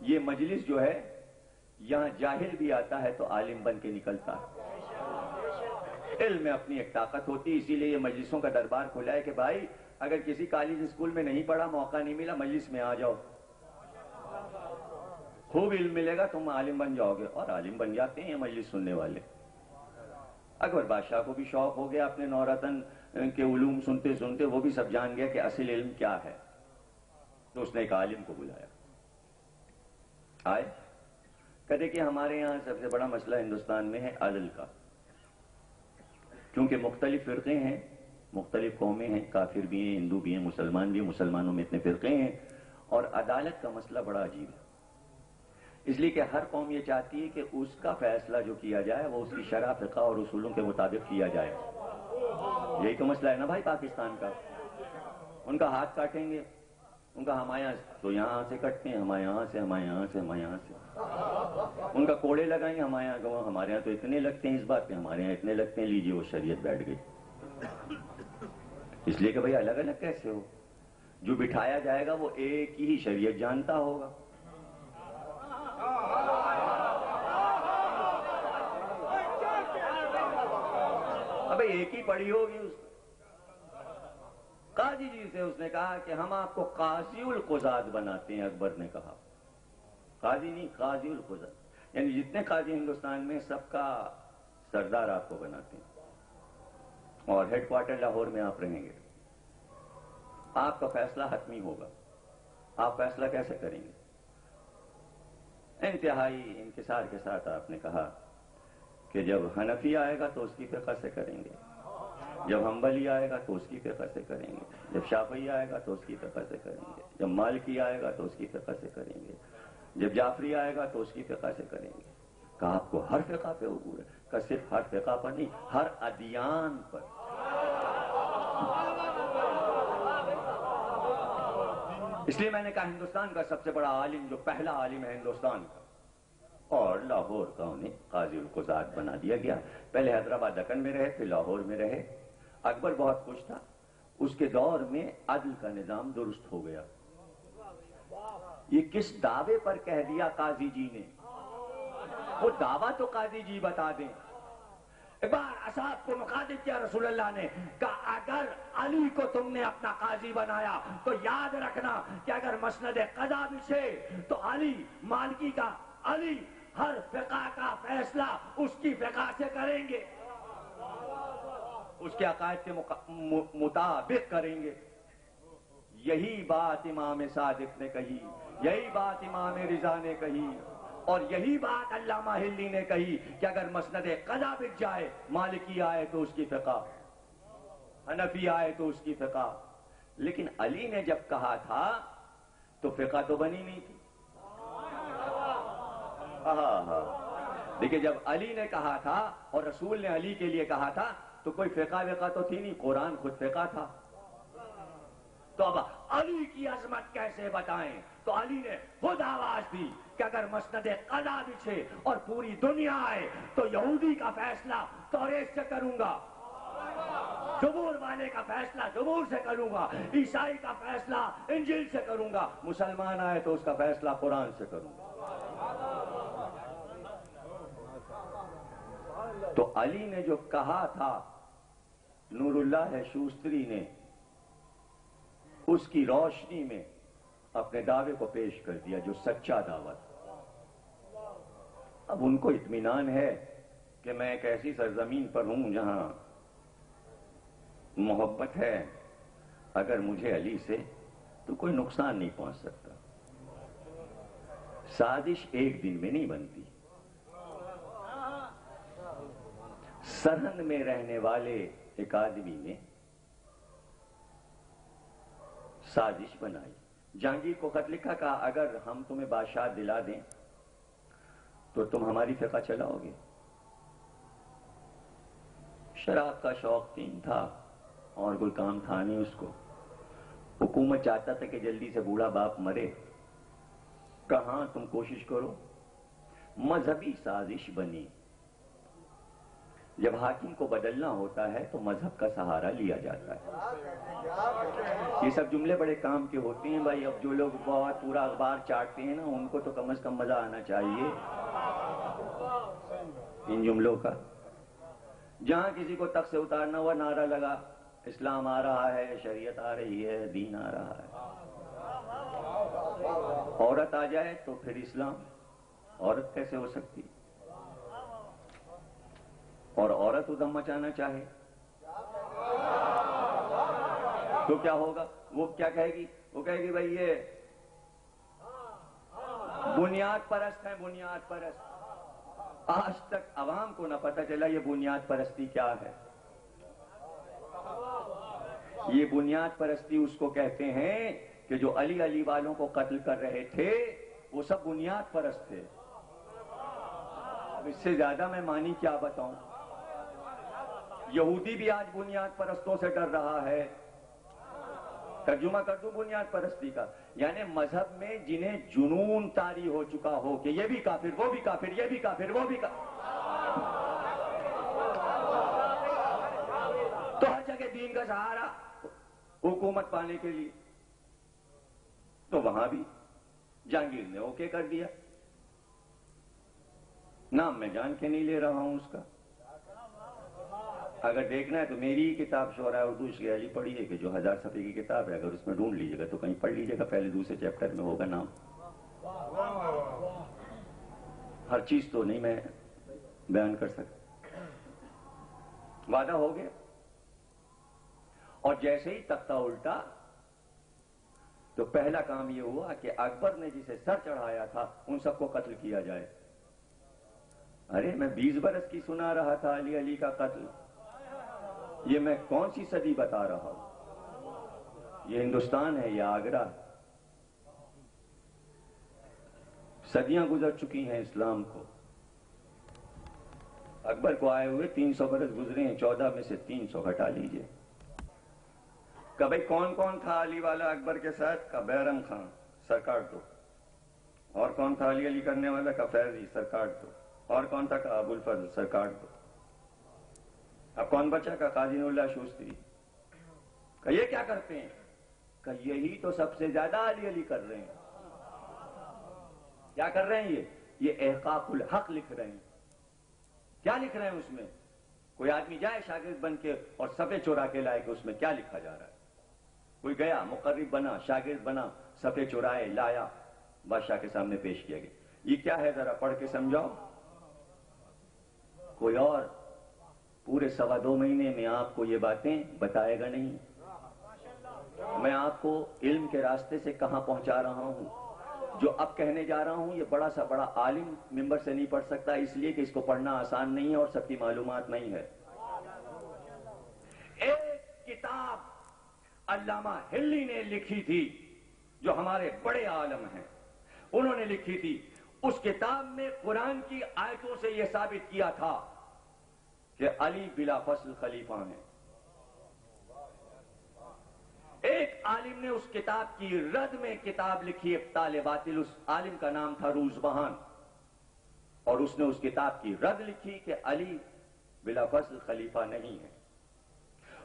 یہ مجلس جو ہے یہاں جاہل بھی آتا ہے تو عالم بن کے نکلتا ہے. علم میں اپنی ایک طاقت ہوتی ہے، اسی لیے یہ مجلسوں کا دربار کھلا ہے کہ بھائی اگر کسی کالج اسکول میں نہیں پڑھا، موقع نہیں ملا، مجلس میں آ جاؤ، خوب علم ملے گا، تم عالم بن جاؤ گے. اور عالم بن جاتے ہیں یہ مجلس سننے والے. اکبر بادشاہ کو بھی شوق ہو گیا اپنے نورتن کے علوم سنتے سنتے، وہ بھی سب جان گیا کہ اصل علم کیا ہے. تو اس نے ایک عالم کو بلایا. آئے کہتے کہ ہمارے یہاں سب سے بڑا مسئلہ ہندوستان میں ہے عدل کا. کیونکہ مختلف فرقے ہیں، مختلف قومیں ہیں، کافر بھی ہیں، ہندو بھی ہیں، مسلمان بھی ہیں، مسلمانوں میں اتنے فرقے ہیں، اور عدالت کا مسئلہ بڑا عجیب ہے. اس لیے کہ ہر قوم یہ چاہتی ہے کہ اس کا فیصلہ جو کیا جائے وہ اس کی شرع، فقہ اور اصولوں کے مطابق کیا جائے. یہی تو مسئلہ ہے نا بھائی پاکستان کا. ان کا ہاتھ کاٹیں گے، ان کا ہمارے یہاں تو یہاں سے کٹتے ہیں، ہمارے یہاں سے، ہمارے یہاں سے، ہمارے یہاں سے. ان کا کوڑے لگائیں گے، ہمارے یہاں تو اتنے لگتے ہیں، اس بات پہ ہمارے یہاں اتنے لگتے ہیں، لیجیے وہ شریعت بیٹھ گئی. اس لیے کہ بھائی الگ الگ کیسے ہو؟ جو بٹھایا جائے گا وہ ایک ہی شریعت جانتا ہوگا. ابھی ایک ہی پڑھی ہوگی. اس قاضی جی سے اس نے کہا کہ ہم آپ کو قاضی القضات بناتے ہیں. اکبر نے کہا قاضی نہیں، قاضی القضات، یعنی جتنے قاضی ہندوستان میں سب کا سردار آپ کو بناتے ہیں، اور ہیڈ کوارٹر لاہور میں آپ رہیں گے. آپ کا فیصلہ حتمی ہوگا. آپ فیصلہ کیسے کریں گے؟ انتہائی انکسار کے ساتھ آپ نے کہا کہ جب حنفی آئے گا تو اس کی فقہ سے کریں گے، جب حنبلی آئے گا تو اس کی فقہ سے کریں گے، جب شافعی آئے گا تو اس کی فقہ سے کریں گے، جب مالکی آئے گا تو اس کی فقہ سے کریں گے، جب جعفری آئے گا تو اس کی فقہ سے کریں گے. کہا آپ کو ہر فقہ پہ عبور ہے؟ کہ صرف ہر فقہ پر نہیں، ہر ادیان پر. اس لیے میں نے کہا ہندوستان کا سب سے بڑا عالم، جو پہلا عالم ہے ہندوستان کا، اور لاہور کا انہیں قاضی القضات بنا دیا گیا. پہلے حیدرآباد دکن میں رہے، پھر لاہور میں رہے. اکبر بہت خوش تھا، اس کے دور میں عدل کا نظام درست ہو گیا. یہ کس دعوے پر کہہ دیا قاضی جی نے؟ وہ دعویٰ تو قاضی جی بتا دیں. ایک بار اصحاب کو مخاطب کیا رسول اللہ نے، کہا اگر علی کو تم نے اپنا قاضی بنایا تو یاد رکھنا کہ اگر مسند قضا بچھے تو علی مالکی کا، علی ہر فقہ کا فیصلہ اس کی فقہ سے کریں گے، اس کے عقائد کے مطابق کریں گے. یہی بات امام صادق نے کہی، یہی بات امام رضا نے کہی، اور یہی بات علامہ ہلی نے کہی کہ اگر مسند قضا بچ جائے، مالکی آئے تو اس کی فقہ، حنفی آئے تو اس کی فقہ. لیکن علی نے جب کہا تھا تو فقہ تو بنی نہیں تھی. دیکھیں جب علی نے کہا تھا اور رسول نے علی کے لیے کہا تھا تو کوئی فقہ وقہ تو تھی نہیں، قرآن خود فقہ تھا. تو اب علی کی عظمت کیسے بتائیں؟ تو علی نے خود آواز دی کہ اگر مسند قضا بچھے اور پوری دنیا آئے تو یہودی کا فیصلہ توریت سے کروں گا، زبور والے کا فیصلہ زبور سے کروں گا، عیسائی کا فیصلہ انجیل سے کروں گا، مسلمان آئے تو اس کا فیصلہ قرآن سے کروں گا. تو علی نے جو کہا تھا، نور اللہ شوستری نے اس کی روشنی میں اپنے دعوے کو پیش کر دیا جو سچا دعویٰ تھا. اب ان کو اطمینان ہے کہ میں ایک ایسی سرزمین پر ہوں جہاں محبت ہے، اگر مجھے علی سے تو کوئی نقصان نہیں پہنچ سکتا. سازش ایک دن میں نہیں بنتی. سرہند میں رہنے والے ایک آدمی نے سازش بنائی، جہانگیر کو خط لکھا، کہا اگر ہم تمہیں بادشاہ دلا دیں تو تم ہماری فقہ چلاؤ گے. شراب کا شوقین تھا اور کوئی کام تھا نہیں اس کو. حکومت چاہتا تھا کہ جلدی سے بوڑھا باپ مرے. کہاں تم کوشش کرو. مذہبی سازش بنی. جب حاکم کو بدلنا ہوتا ہے تو مذہب کا سہارا لیا جاتا ہے. یہ سب جملے بڑے کام کے ہوتے ہیں بھائی. اب جو لوگ بہت پورا اخبار چاٹتے ہیں نا, ان کو تو کم از کم مزہ آنا چاہیے ان جملوں کا. جہاں کسی کو تخت سے اتارنا ہوا, نعرہ لگا اسلام آ رہا ہے, شریعت آ رہی ہے, دین آ رہا ہے. عورت آ جائے تو پھر اسلام. عورت کیسے ہو سکتی؟ اور عورت ادھم مچانا چاہے تو کیا ہوگا؟ وہ کیا کہے گی؟ وہ کہے گی بھائی یہ بنیاد پرست ہیں, بنیاد پرست. آج تک عوام کو نہ پتہ چلا یہ بنیاد پرستی کیا ہے. یہ بنیاد پرستی اس کو کہتے ہیں کہ جو علی علی والوں کو قتل کر رہے تھے وہ سب بنیاد پرست تھے. اس سے زیادہ میں معنی کیا بتاؤں. یہودی بھی آج بنیاد پرستوں سے ڈر رہا ہے. ترجمہ کر دوں بنیاد پرستی کا, یعنی مذہب میں جنہیں جنون طاری ہو چکا ہو کہ یہ بھی کافر, وہ بھی کافر, یہ بھی کافر, وہ بھی کافر, تو ہر جگہ دین کا سہارا حکومت پانے کے لیے. تو وہاں بھی جہانگیر نے اوکے کر دیا. نام میں جان کے نہیں لے رہا ہوں اس کا. اگر دیکھنا ہے تو میری ہی کتاب شعراء اردو شعری پڑھی ہے کہ جو 1000 صفحے کی کتاب ہے, اگر اس میں ڈھونڈ لیجیے گا تو کہیں پڑھ لیجیے گا, پہلے دوسرے چیپٹر میں ہوگا نام. ہر چیز تو نہیں میں بیان کر سکتا. وعدہ ہو گیا. اور جیسے ہی تختہ الٹا تو پہلا کام یہ ہوا کہ اکبر نے جسے سر چڑھایا تھا ان سب کو قتل کیا جائے. ارے میں 20 برس کی سنا رہا تھا علی علی کا قتل. یہ میں کون سی صدی بتا رہا ہوں؟ یہ ہندوستان ہے یا آگرہ؟ صدیاں گزر چکی ہیں اسلام کو. اکبر کو آئے ہوئے 300 برس گزرے ہیں, 14 میں سے 300 ہٹا لیجئے. کہ بھئی کون کون تھا علی والا اکبر کے ساتھ؟ کا بیرم خان, سر کاٹ دو. اور کون تھا علی علی کرنے والا؟ کا فیضی, سر کاٹ دو. اور کون تھا؟ کا ابو الفضل, سر کاٹ دو. اب کون بچا؟ کا قاضی نور اللہ شوستری. کہ یہ کیا کرتے ہیں؟ کہ یہی تو سب سے زیادہ علی علی کر رہے ہیں. کیا کر رہے ہیں یہ احقاق الحق لکھ رہے ہیں. کیا لکھ رہے ہیں اس میں؟ کوئی آدمی جائے شاگرد بن کے اور صفحے چورا کے لائے کہ اس میں کیا لکھا جا رہا ہے. کوئی گیا مقرب بنا, شاگرد بنا, صفحے چورائے لایا, بادشاہ کے سامنے پیش کیا گیا. یہ کیا ہے ذرا پڑھ کے سمجھاؤ. کوئی اور پورے 2.25 مہینے میں آپ کو یہ باتیں بتائے گا نہیں. میں آپ کو علم کے راستے سے کہاں پہنچا رہا ہوں. جو اب کہنے جا رہا ہوں یہ بڑا سا بڑا عالم ممبر سے نہیں پڑھ سکتا, اس لیے کہ اس کو پڑھنا آسان نہیں ہے اور سب کی معلومات نہیں ہے. ایک کتاب علامہ ہلی نے لکھی تھی جو ہمارے بڑے عالم ہیں, انہوں نے لکھی تھی. اس کتاب میں قرآن کی آیتوں سے یہ ثابت کیا تھا کہ علی بلا فصل خلیفہ ہیں. ایک عالم نے اس کتاب کی رد میں کتاب لکھی ابطال باطل. اس عالم کا نام تھا روزبہان, اور اس نے اس کتاب کی رد لکھی کہ علی بلا فصل خلیفہ نہیں ہے.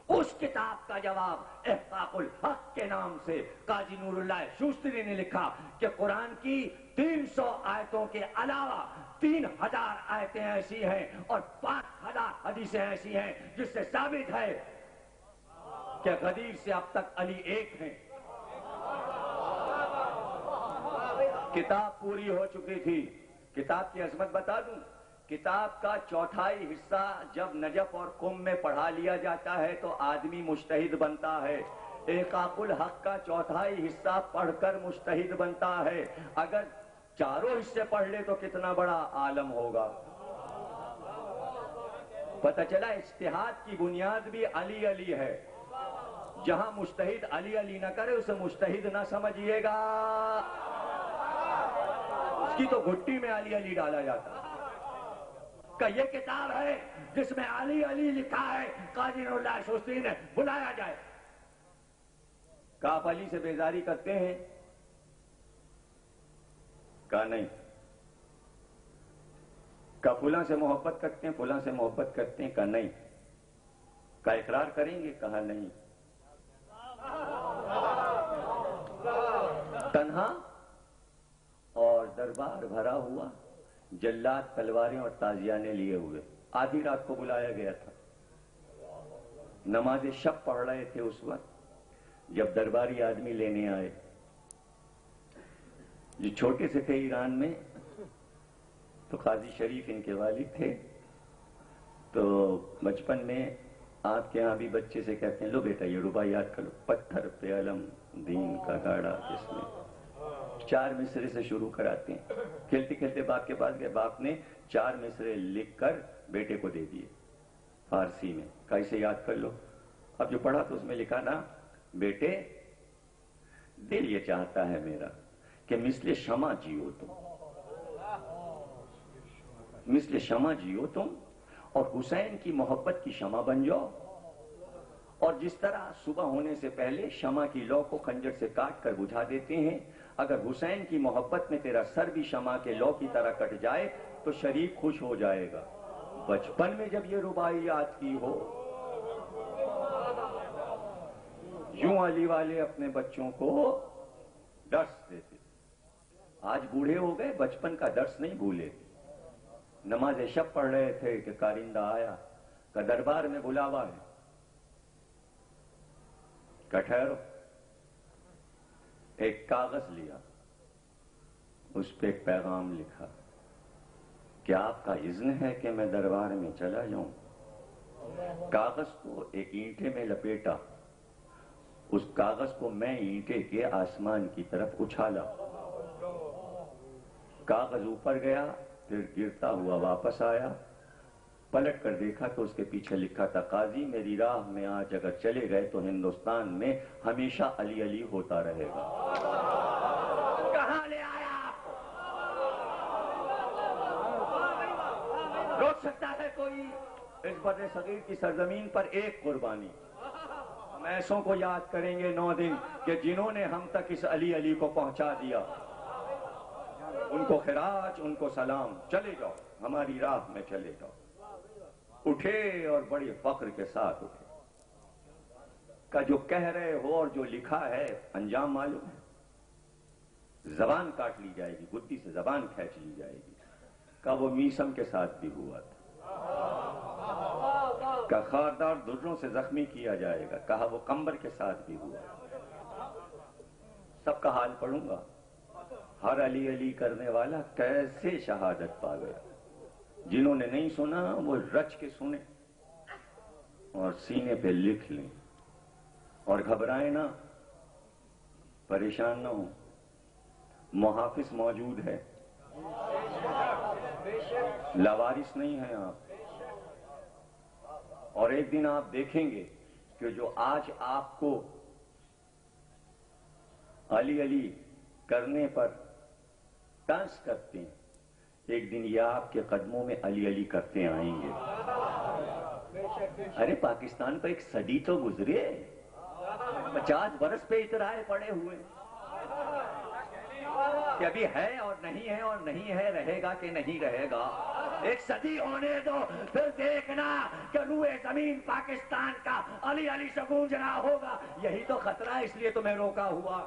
اس کتاب کا جواب احقاق الحق کے نام سے قاضی نور اللہ شوستری نے لکھا کہ قرآن کی 300 آیتوں کے علاوہ 3000 آیتیں ایسی ہیں اور 5000 حدیثیں ایسی ہیں جس سے ثابت ہے کہ غدیر سے اب تک علی ایک ہیں. کتاب پوری ہو چکی تھی. کتاب کی عظمت بتا دوں, کتاب کا 1/4 حصہ جب نجف اور قم میں پڑھا لیا جاتا ہے تو آدمی مجتہد بنتا ہے. احقاق الحق کا 1/4 حصہ پڑھ کر مجتہد بنتا ہے. اگر چاروں حصے پڑھ لے تو کتنا بڑا عالم ہوگا. پتہ چلا اجتہاد کی بنیاد بھی علی علی ہے. جہاں مجتہد علی علی نہ کرے اسے مجتہد نہ سمجھیے گا. اس کی تو گھٹی میں علی علی ڈالا جاتا ہے. کہ یہ کتاب ہے جس میں علی علی لکھا ہے, قاضی نور اللہ شوستری نے بلایا جائے. کہ آپ علی سے بیزاری کرتے ہیں؟ کہا نہیں. کا فلاں سے محبت کرتے ہیں، فلاں سے محبت کرتے ہیں، کہا نہیں. کا اقرار کریں گے؟ کہا نہیں. تنہا اور دربار بھرا ہوا، جلاد تلواریں اور تازیانے لیے ہوئے. آدھی رات کو بلایا گیا تھا، نماز شب پڑھ رہے تھے اس وقت جب درباری آدمی لینے آئے. جو چھوٹے سے تھے ایران میں، تو قاضی شریف ان کے والد تھے. تو بچپن میں آپ کے ہاں بھی بچے سے کہتے ہیں لو بیٹا یہ ربا یاد کر لو، پتھر پہ علم دین کا گاڑا، اس میں 4 مصرے سے شروع کراتے ہیں. کھیلتے کھیلتے باپ کے پاس گئے، باپ نے 4 مصرے لکھ کر بیٹے کو دے دیے فارسی میں، کہا اسے یاد کر لو. اب جو پڑھا تو اس میں لکھا نا، بیٹے دل یہ چاہتا ہے میرا کہ مثل شمع جیو تم، مثل شمع جیو تم، اور حسین کی محبت کی شمع بن جاؤ. اور جس طرح صبح ہونے سے پہلے شمع کی لو کو خنجر سے کاٹ کر بجھا دیتے ہیں، اگر حسین کی محبت میں تیرا سر بھی شمع کے لو کی طرح کٹ جائے تو شریف خوش ہو جائے گا. بچپن میں جب یہ ربائی یاد کی ہو، یوں علی والے اپنے بچوں کو درس دیتے. آج بوڑھے ہو گئے، بچپن کا درس نہیں بھولے. نماز شب پڑھ رہے تھے کہ کارندہ آیا، کہ دربار میں بلاوا ہے. کہ ٹھہرو. ایک کاغذ لیا، اس پہ ایک پیغام لکھا، کیا آپ کا اذن ہے کہ میں دربار میں چلا جاؤں؟ کاغذ کو ایک اینٹے میں لپیٹا، اس کاغذ کو میں اینٹے کے آسمان کی طرف اچھالا. کاغذ اوپر گیا، پھر گرتا ہوا واپس آیا. پلٹ کر دیکھا تو اس کے پیچھے لکھا تھا، قاضی میری راہ میں آج اگر چلے گئے تو ہندوستان میں ہمیشہ علی علی ہوتا رہے گا. کہاں لے آیا آپ کو؟ روک سکتا ہے کوئی اس بر صغیر کی سرزمین پر ایک قربانی؟ ہم ایسوں کو یاد کریں گے 9 دن کہ جنہوں نے ہم تک اس علی علی کو پہنچا دیا. ان کو خراج، ان کو سلام. چلے جاؤ، ہماری راہ میں چلے جاؤ. اٹھے اور بڑے فخر کے ساتھ اٹھے. کا جو کہہ رہے ہو اور جو لکھا ہے انجام معلوم ہے. زبان کاٹ لی جائے گی، گدی سے زبان کھینچ لی جائے گی. کا وہ میسم کے ساتھ بھی ہوا تھا. کا خاردار دروں سے زخمی کیا جائے گا. کہا وہ کمبر کے ساتھ بھی ہوا. سب کا حال پڑھوں گا. ہر علی علی کرنے والا کیسے شہادت پا گیا. جنہوں نے نہیں سنا وہ رچ کے سنیں اور سینے پہ لکھ لیں. اور گھبرائیں نہ، پریشان نہ ہوں، محافظ موجود ہے، لاوارث نہیں ہیں آپ. اور ایک دن آپ دیکھیں گے کہ جو آج آپ کو علی علی کرنے پر ٹانس کرتے ہیں، ایک دن یہ آپ کے قدموں میں علی علی کرتے آئیں گے. ارے پاکستان پر ایک صدی تو گزرے، 50 برس پہ اترائے پڑے ہوئے کہ ابھی ہے اور نہیں ہے، اور نہیں ہے رہے گا کہ نہیں رہے گا. ایک صدی ہونے دو، پھر دیکھنا کہ روئے زمین پاکستان کا علی علی سے گونج رہا ہوگا. یہی تو خطرہ ہے، اس لیے تمہیں روکا ہوا.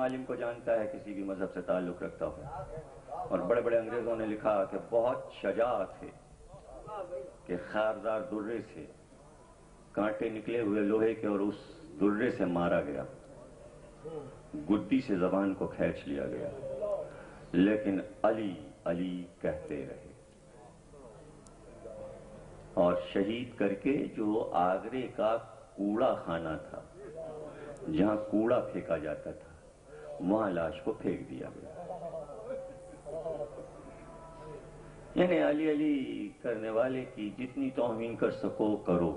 عالم کو جانتا ہے کسی بھی مذہب سے تعلق رکھتا ہو. اور بڑے بڑے انگریزوں نے لکھا کہ بہت شجاعت ہے کہ خاردار درے سے کانٹے نکلے ہوئے لوہے کے اور اس درے سے مارا گیا، گدی سے زبان کو کھینچ لیا گیا، لیکن علی علی کہتے رہے. اور شہید کر کے جو آگرے کا کوڑا خانہ تھا، جہاں کوڑا پھینکا جاتا تھا، وہاں لاش کو پھینک دیا گیا۔ یعنی علی علی کرنے والے کی جتنی توہین کر سکو کرو،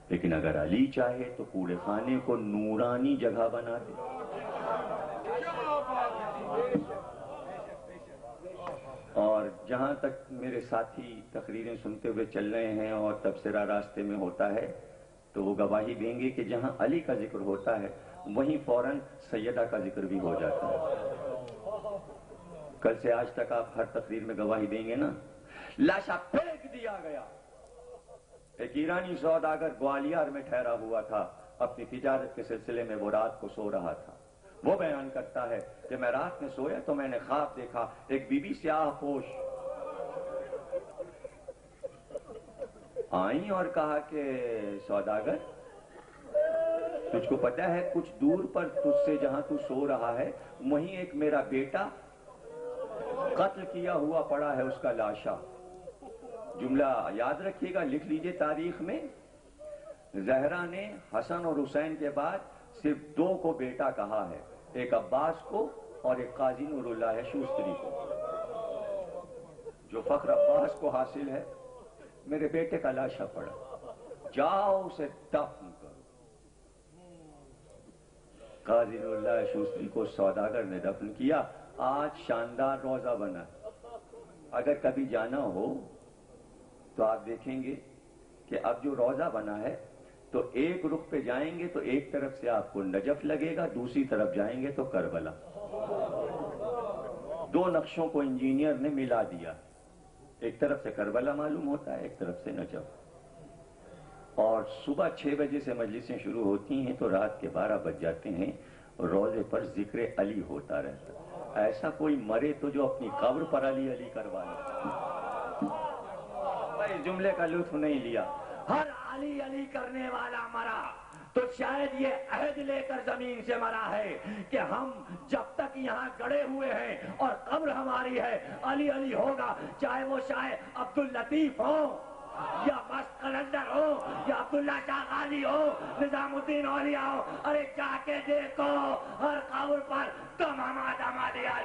لیکن اگر علی چاہے تو کوڑے خانے کو نورانی جگہ بنا دے۔ اور جہاں تک میرے ساتھی تقریریں سنتے ہوئے چل رہے ہیں اور تبصرہ راستے میں ہوتا ہے تو وہ گواہی دیں گے کہ جہاں علی کا ذکر ہوتا ہے وہیں فوراً سیدہ کا ذکر بھی ہو جاتا ہے۔ کل سے آج تک آپ ہر تقریر میں گواہی دیں گے نا، لاشا پھینک دیا گیا۔ ایک ایرانی سوداگر گوالیار میں ٹھہرا ہوا تھا، اپنی تجارت کے سلسلے میں وہ رات کو سو رہا تھا۔ وہ بیان کرتا ہے کہ میں رات میں سویا تو میں نے خواب دیکھا، ایک بی بی سیاہ پوش آئیں اور کہا کہ سوداگر، تجھ کو پتہ ہے کچھ دور پر تجھ سے جہاں تو سو رہا ہے وہیں ایک میرا بیٹا قتل کیا ہوا پڑا ہے، اس کا لاشا۔ جملہ یاد رکھیے گا، لکھ لیجئے تاریخ میں، زہرا نے حسن اور حسین کے بعد صرف دو کو بیٹا کہا ہے، ایک عباس کو اور ایک قاضی نور اللہ شوستری کو۔ جو فخر عباس کو حاصل ہے، میرے بیٹے کا لاشا پڑا، جاؤ اسے دفن کرو۔ قاضی نور اللہ شوستری کو سوداگر نے دفن کیا۔ آج شاندار روضہ بنا، اگر کبھی جانا ہو تو آپ دیکھیں گے کہ اب جو روضہ بنا ہے تو ایک رخ پہ جائیں گے تو ایک طرف سے آپ کو نجف لگے گا، دوسری طرف جائیں گے تو کربلا۔ دو نقشوں کو انجینئر نے ملا دیا، ایک طرف سے کربلا معلوم ہوتا ہے، ایک طرف سے نجف۔ اور صبح 6 بجے سے مجلسیں شروع ہوتی ہیں تو رات کے 12 بج جاتے ہیں، روضے پر ذکر علی ہوتا رہتا ہے۔ ایسا کوئی مرے تو جو اپنی قبر پر علی علی کروا لے۔ اس جملے کا لطف نہیں لیا، ہر علی علی کرنے والا مرا تو شاید یہ عہد لے کر زمین سے مرا ہے کہ ہم جب تک یہاں گڑے ہوئے ہیں اور قبر ہماری ہے علی علی ہوگا، چاہے وہ شاہ عبداللطیف ہو یا بس قلندر ہو یا عبداللہ شاہ غازی ہو، نظام الدین اولیاء ہو۔ ارے جا کے دیکھو ہر قبر پر دمامہ دما دیا۔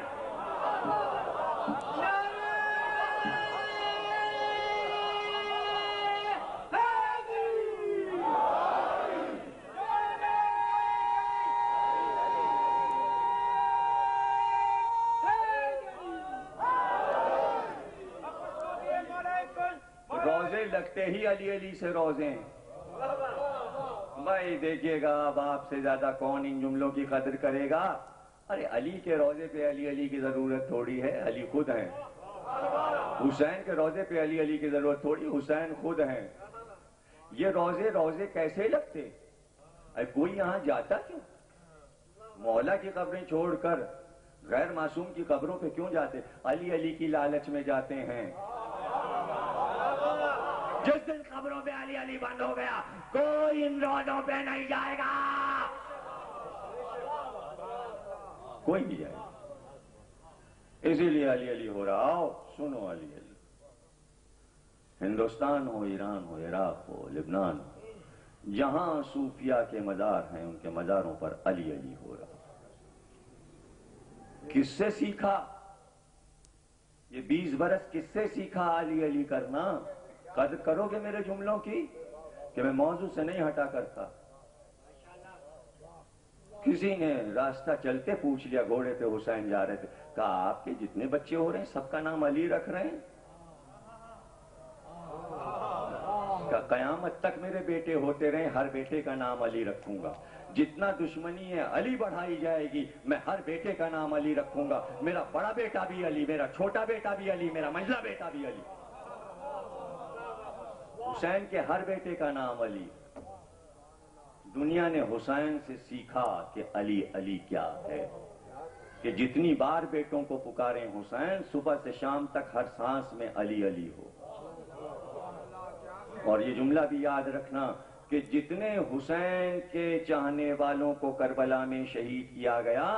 روزے لگتے ہی علی علی سے روزے ہیں۔ بھائی دیکھیے گا اب آپ سے زیادہ کون ان جملوں کی قدر کرے گا؟ ارے علی کے روزے پہ علی علی کی ضرورت تھوڑی ہے، علی خود ہیں۔ حسین کے روزے پہ علی علی کی ضرورت تھوڑی، حسین خود ہیں۔ یہ روزے کیسے لگتے؟ ارے کوئی یہاں جاتا کیوں؟ مولا کی قبریں چھوڑ کر غیر معصوم کی قبروں پہ کیوں جاتے؟ علی علی کی لالچ میں جاتے ہیں۔ جس دن قبروں پہ علی علی بند ہو گیا کوئی ان روزوں پہ نہیں جائے گا، کوئی نہیں جائے گا۔ اسی لیے علی علی ہو رہا، آؤ سنو علی علی۔ ہندوستان ہو، ایران ہو، عراق ہو، لبنان ہو، جہاں صوفیاء کے مزار ہیں ان کے مزاروں پر علی علی ہو رہا۔ کس سے سیکھا یہ 20 برس؟ کس سے سیکھا علی علی کرنا؟ قدر کرو گے میرے جملوں کی کہ میں موضوع سے نہیں ہٹا کرتا۔ کسی نے راستہ چلتے پوچھ لیا، گھوڑے پہ حسین جا رہے تھے، کہا آپ کے جتنے بچے ہو رہے ہیں سب کا نام علی رکھ رہے ہیں؟ کہ قیامت تک میرے بیٹے ہوتے رہے ہر بیٹے کا نام علی رکھوں گا۔ جتنا دشمنی ہے علی بڑھائی جائے گی، میں ہر بیٹے کا نام علی رکھوں گا۔ میرا بڑا بیٹا بھی علی، میرا چھوٹا بیٹا بھی علی، میرا منجلا بیٹا بھی علی۔ حسین کے ہر بیٹے کا نام علی۔ دنیا نے حسین سے سیکھا کہ علی علی کیا ہے، کہ جتنی بار بیٹوں کو پکاریں حسین، صبح سے شام تک ہر سانس میں علی علی ہو۔ اور یہ جملہ بھی یاد رکھنا کہ جتنے حسین کے چاہنے والوں کو کربلا میں شہید کیا گیا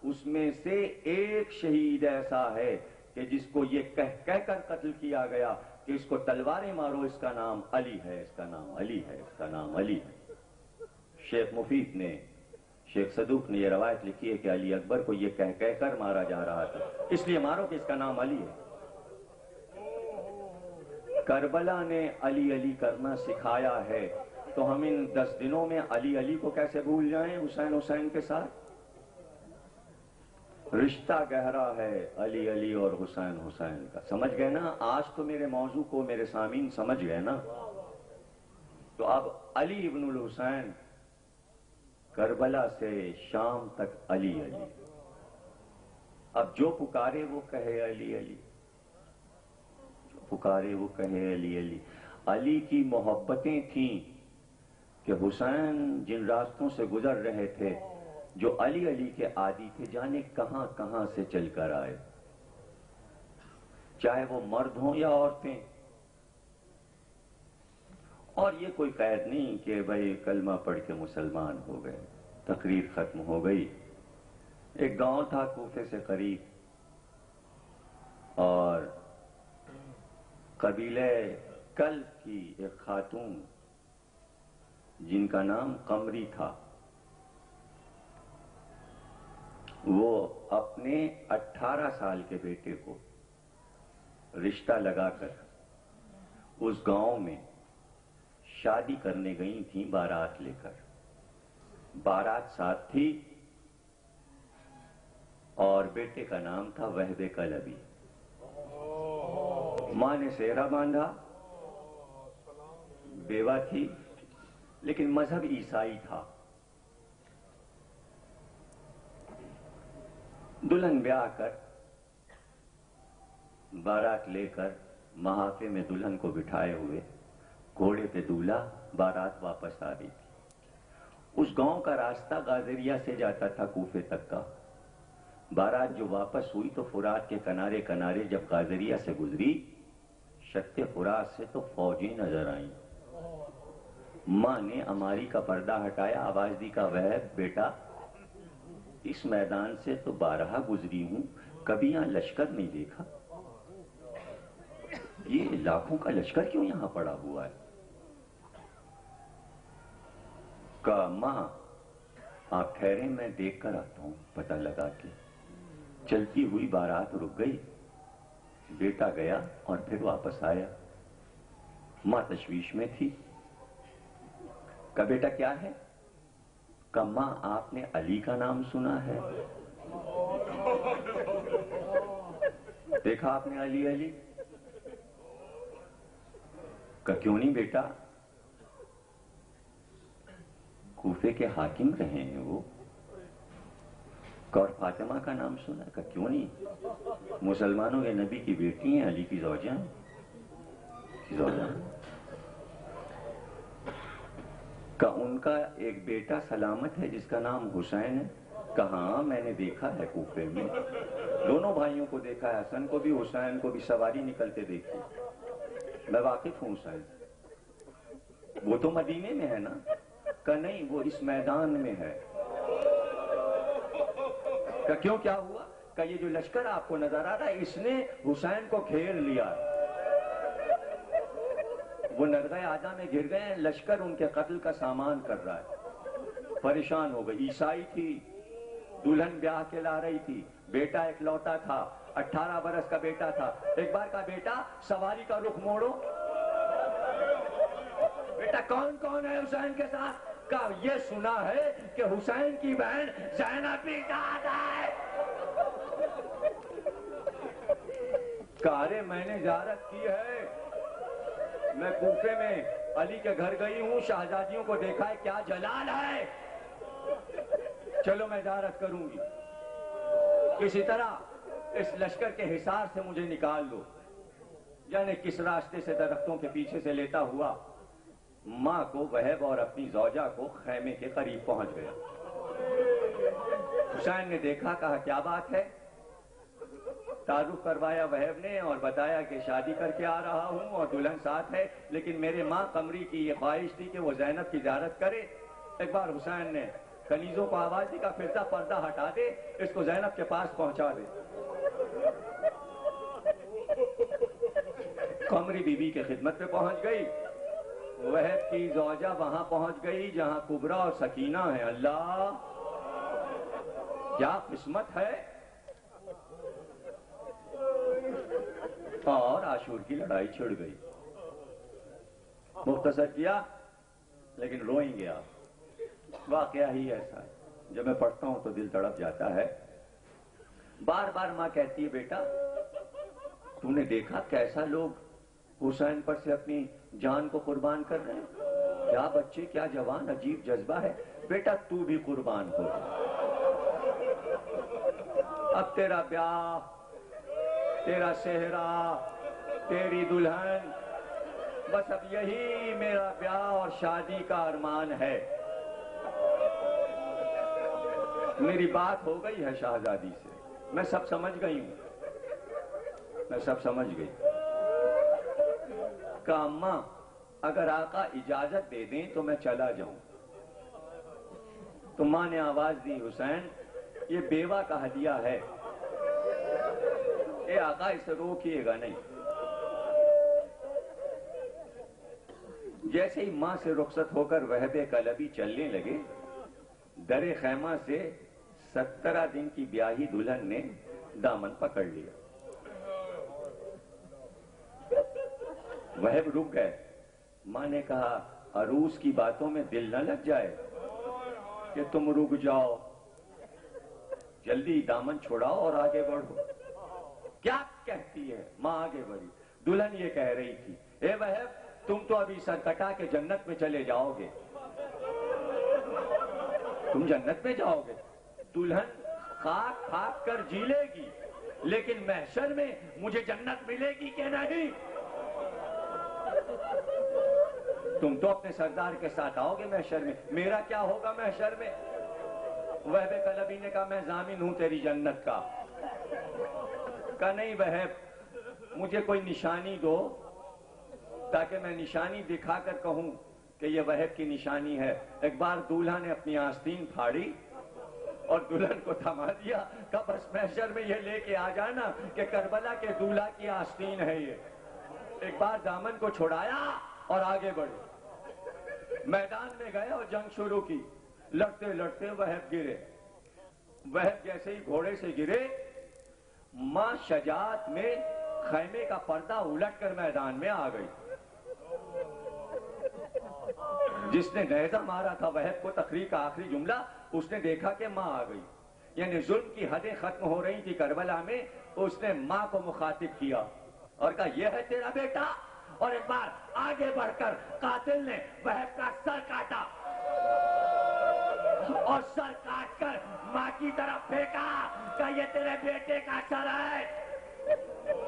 اس میں سے ایک شہید ایسا ہے کہ جس کو یہ کہہ کر قتل کیا گیا کہ اس کو تلواریں مارو، اس کا نام علی ہے، اس کا نام علی ہے، اس کا نام علی ہے۔ شیخ مفید نے، شیخ صدوق نے یہ روایت لکھی ہے کہ علی اکبر کو یہ کہہ کر مارا جا رہا تھا، اس لیے مارو کہ اس کا نام علی ہے۔ کربلا نے علی علی کرنا سکھایا ہے، تو ہم ان 10 دنوں میں علی علی کو کیسے بھول جائیں حسین حسین کے ساتھ؟ رشتہ گہرا ہے علی علی اور حسین حسین کا، سمجھ گئے نا؟ آج تو میرے موضوع کو میرے سامعین سمجھ گئے نا؟ تو اب علی ابن الحسین، کربلا سے شام تک علی علی، اب جو پکارے وہ کہے علی علی، جو پکارے وہ کہے علی علی۔ علی کی محبتیں تھیں کہ حسین جن راستوں سے گزر رہے تھے، جو علی علی کے عادی تھے، جانے کہاں کہاں سے چل کر آئے، چاہے وہ مرد ہوں یا عورتیں۔ اور یہ کوئی قید نہیں کہ بھئی کلمہ پڑھ کے مسلمان ہو گئے، تقریر ختم ہو گئی۔ ایک گاؤں تھا کوفے سے قریب، اور قبیلہ کلب کی ایک خاتون جن کا نام قمری تھا، وہ اپنے 18 سال کے بیٹے کو رشتہ لگا کر اس گاؤں میں شادی کرنے گئی تھیں بارات لے کر۔ بارات ساتھ تھی اور بیٹے کا نام تھا وہب کلبی۔ ماں نے سہرا باندھا، بیوہ تھی لیکن مذہب عیسائی تھا۔ دلہن بیاہ کر بارات لے کر محافے میں دلہن کو بٹھائے ہوئے گھوڑے پہ دولہا بارات واپس آ رہی تھی۔ اس گاؤں کا راستہ غازریہ سے جاتا تھا کوفے تک کا۔ بارات جو واپس ہوئی تو فرات کے کنارے کنارے جب غازریہ سے گزری، شط فرات سے تو فوجیں نظر آئیں۔ ماں نے اماری کا پردہ ہٹایا، آواز دی کا وہب بیٹا، اس میدان سے تو بارہا گزری ہوں، کبھی یہاں لشکر نہیں دیکھا، یہ لاکھوں کا لشکر کیوں یہاں پڑا ہوا ہے؟ کہا ماں آپ ٹھہریں، میں دیکھ کر آتا ہوں پتہ لگا کے۔ چلتی ہوئی بارات رک گئی، بیٹا گیا اور پھر واپس آیا۔ ماں تشویش میں تھی، کہا بیٹا کیا ہے؟ کہا ماں آپ نے علی کا نام سنا ہے؟ دیکھا آپ نے علی علی؟ کہا کیوں نہیں بیٹا، کوفے کے حاکم رہے ہیں وہ۔ اور فاطمہ کا نام سنا؟ کہا کیوں نہیں، مسلمانوں کے نبی کی بیٹی ہیں، علی کی زوجہ ہیں۔ کہ ان کا ایک بیٹا سلامت ہے جس کا نام حسین ہے؟ کہا ہاں میں نے دیکھا ہے کوفے میں، دونوں بھائیوں کو دیکھا ہے، حسن کو بھی حسین کو بھی سواری نکلتے دیکھی، میں واقف ہوں حسین۔ وہ تو مدینے میں ہے نا؟ کہ نہیں وہ اس میدان میں ہے۔ کہ کیوں کیا ہوا؟ کہ یہ جو لشکر آپ کو نظر آ رہا ہے اس نے حسین کو گھیر لیا، وہ نرغہ اعظم میں گر گئے ہیں، لشکر ان کے قتل کا سامان کر رہا ہے۔ پریشان ہو گئی، عیسائی تھی، دلہن بیاہ کے لا رہی تھی، بیٹا ایک لوتا تھا، 18 برس کا بیٹا تھا۔ ایک بار کا بیٹا سواری کا رخ موڑو، بیٹا کون کون ہے حسین کے ساتھ؟ کہا یہ سنا ہے کہ حسین کی بہن زینب بھی ساتھ ہے۔ کہا ارے میں نے زیارت کی ہے، میں کوفے میں علی کے گھر گئی ہوں، شہزادیوں کو دیکھا ہے، کیا جلال ہے، چلو میں زیارت کروں گی، کسی طرح اس لشکر کے حصار سے مجھے نکال دو۔ یعنی کس راستے سے درختوں کے پیچھے سے لیتا ہوا ماں کو، وہب اور اپنی زوجہ کو خیمے کے قریب پہنچ گیا۔ حسین نے دیکھا، کہا کیا بات ہے؟ تعارف کروایا وہب نے اور بتایا کہ شادی کر کے آ رہا ہوں اور دلہن ساتھ ہے، لیکن میرے ماں قمری کی یہ خواہش تھی کہ وہ زینب کی زیارت کرے۔ ایک بار حسین نے کنیزوں کو آواز دی، کا فردا پردہ ہٹا دے، اس کو زینب کے پاس پہنچا دے۔ قمری بی بی کے خدمت پہ پہنچ گئی، وہب کی زوجہ وہاں پہنچ گئی جہاں کبرا اور سکینہ ہے. اللہ کیا قسمت ہے. اور عاشور کی لڑائی چھڑ گئی. مختصر کیا لیکن روئیں گے آپ. واقعہ ہی ایسا ہے. جب میں پڑھتا ہوں تو دل تڑپ جاتا ہے. بار بار ماں کہتی ہے بیٹا تو نے دیکھا کیسا لوگ حسین پر سے اپنی جان کو قربان کر رہے ہیں. کیا بچے کیا جوان, عجیب جذبہ ہے. بیٹا تو بھی قربان ہو. اب تیرا بیاہ, تیرا صحرا, تیری دلہن, بس اب یہی میرا بیاہ اور شادی کا ارمان ہے. میری بات ہو گئی ہے شہزادی سے. میں سب سمجھ گئی ہوں. میں سب سمجھ گئی. کہا اماں اگر آقا اجازت دے دیں تو میں چلا جاؤں. تو ماں نے آواز دی حسین یہ بیوہ کا ہدیہ ہے. اے آقا اسے روکیے گا نہیں. جیسے ہی ماں سے رخصت ہو کر وہب کلبی چلنے لگے, در خیمہ سے 17 دن کی بیاہی دلہن نے دامن پکڑ لیا. وہب رک گئے. ماں نے کہا عروس کی باتوں میں دل نہ لگ جائے کہ تم رک جاؤ, جلدی دامن چھوڑاؤ اور آگے بڑھو. کیا کہتی ہے ماں؟ آگے بڑھی. دلہن یہ کہہ رہی تھی اے وہب تم تو ابھی سر کٹا کے جنت میں چلے جاؤ گے. تم جنت میں جاؤ گے. دلہن خاک کھا کر جی لے گی لیکن محشر میں مجھے جنت ملے گی کہ نہیں؟ تم تو اپنے سردار کے ساتھ آؤ گے محشر میں, میرا کیا ہوگا محشر میں؟ وہب کلبی نے کہا میں ضامن ہوں تیری جنت کا. کہا نہیں وہب مجھے کوئی نشانی دو تاکہ میں نشانی دکھا کر کہوں کہ یہ وہب کی نشانی ہے. ایک بار دولہا نے اپنی آستین پھاڑی اور دلہن کو تھما دیا. کہا بس محشر میں یہ لے کے آ جانا کہ کربلا کے دولہا کی آستین ہے یہ. ایک بار دامن کو چھڑایا اور آگے بڑھے. میدان میں گئے اور جنگ شروع کی. لڑتے لڑتے وہب گرے. وہب جیسے ہی گھوڑے سے گرے, ماں شجاعت میں خیمے کا پردہ الٹ کر میدان میں آ گئی. جس نے نیزہ مارا تھا وہب کو تقریر کا آخری جملہ, اس نے دیکھا کہ ماں آ گئی. یعنی ظلم کی حدیں ختم ہو رہی تھی کربلا میں. اس نے ماں کو مخاطب کیا اور کہا یہ ہے تیرا بیٹا. اور ایک بار آگے بڑھ کر قاتل نے وہب کا سر کاٹا اور سر کاٹ کر ماں کی طرف پھینکا کہ یہ تیرے بیٹے کا سر ہے.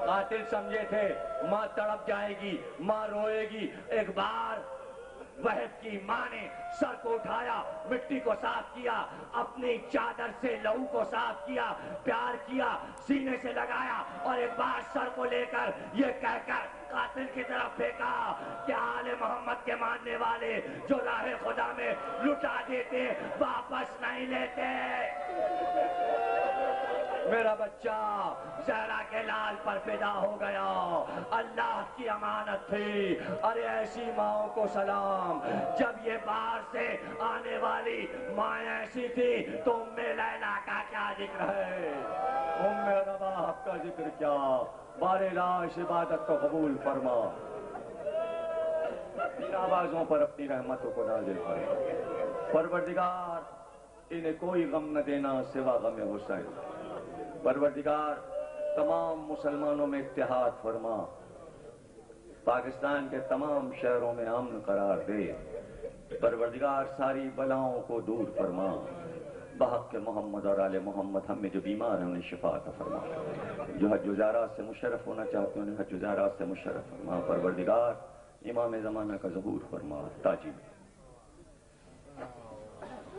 قاتل سمجھے تھے ماں تڑپ جائے گی, ماں روئے گی. ایک بار وہب کی ماں نے سر کو اٹھایا, مٹی کو صاف کیا, اپنی چادر سے لہو کو صاف کیا, پیار کیا, سینے سے لگایا اور ایک بار سر کو لے کر یہ کہہ کر قاتل کی طرف پھینکا کہ آل محمد کے ماننے والے جو راہ خدا میں لٹا دیتے واپس نہیں لیتے. میرا بچہ زہرا کے لال پر فدا ہو گیا. اللہ کی امانت تھی. ارے ایسی ماں کو سلام. جب یہ باہر سے آنے والی ماں ایسی تھی تو ام لیلا کا کیا ذکر ہے, ام رباح کا ذکر کیا. بار لاش عبادت کو قبول فرما. ان آوازوں پر اپنی رحمتوں کو نازل فرما. پروردگار انہیں کوئی غم نہ دینا سوا غم حسین. پروردگار تمام مسلمانوں میں اتحاد فرما. پاکستان کے تمام شہروں میں امن قرار دے. پروردگار ساری بلاؤں کو دور فرما. بحق محمد اور آل محمد ہم میں جو بیمار ہیں انہیں شفا عطا فرما. جو حج و زیارات سے مشرف ہونا چاہتے ہیں انہیں حج و زیارات سے مشرف فرما. پروردگار امام زمانہ کا ظہور فرما. تاجی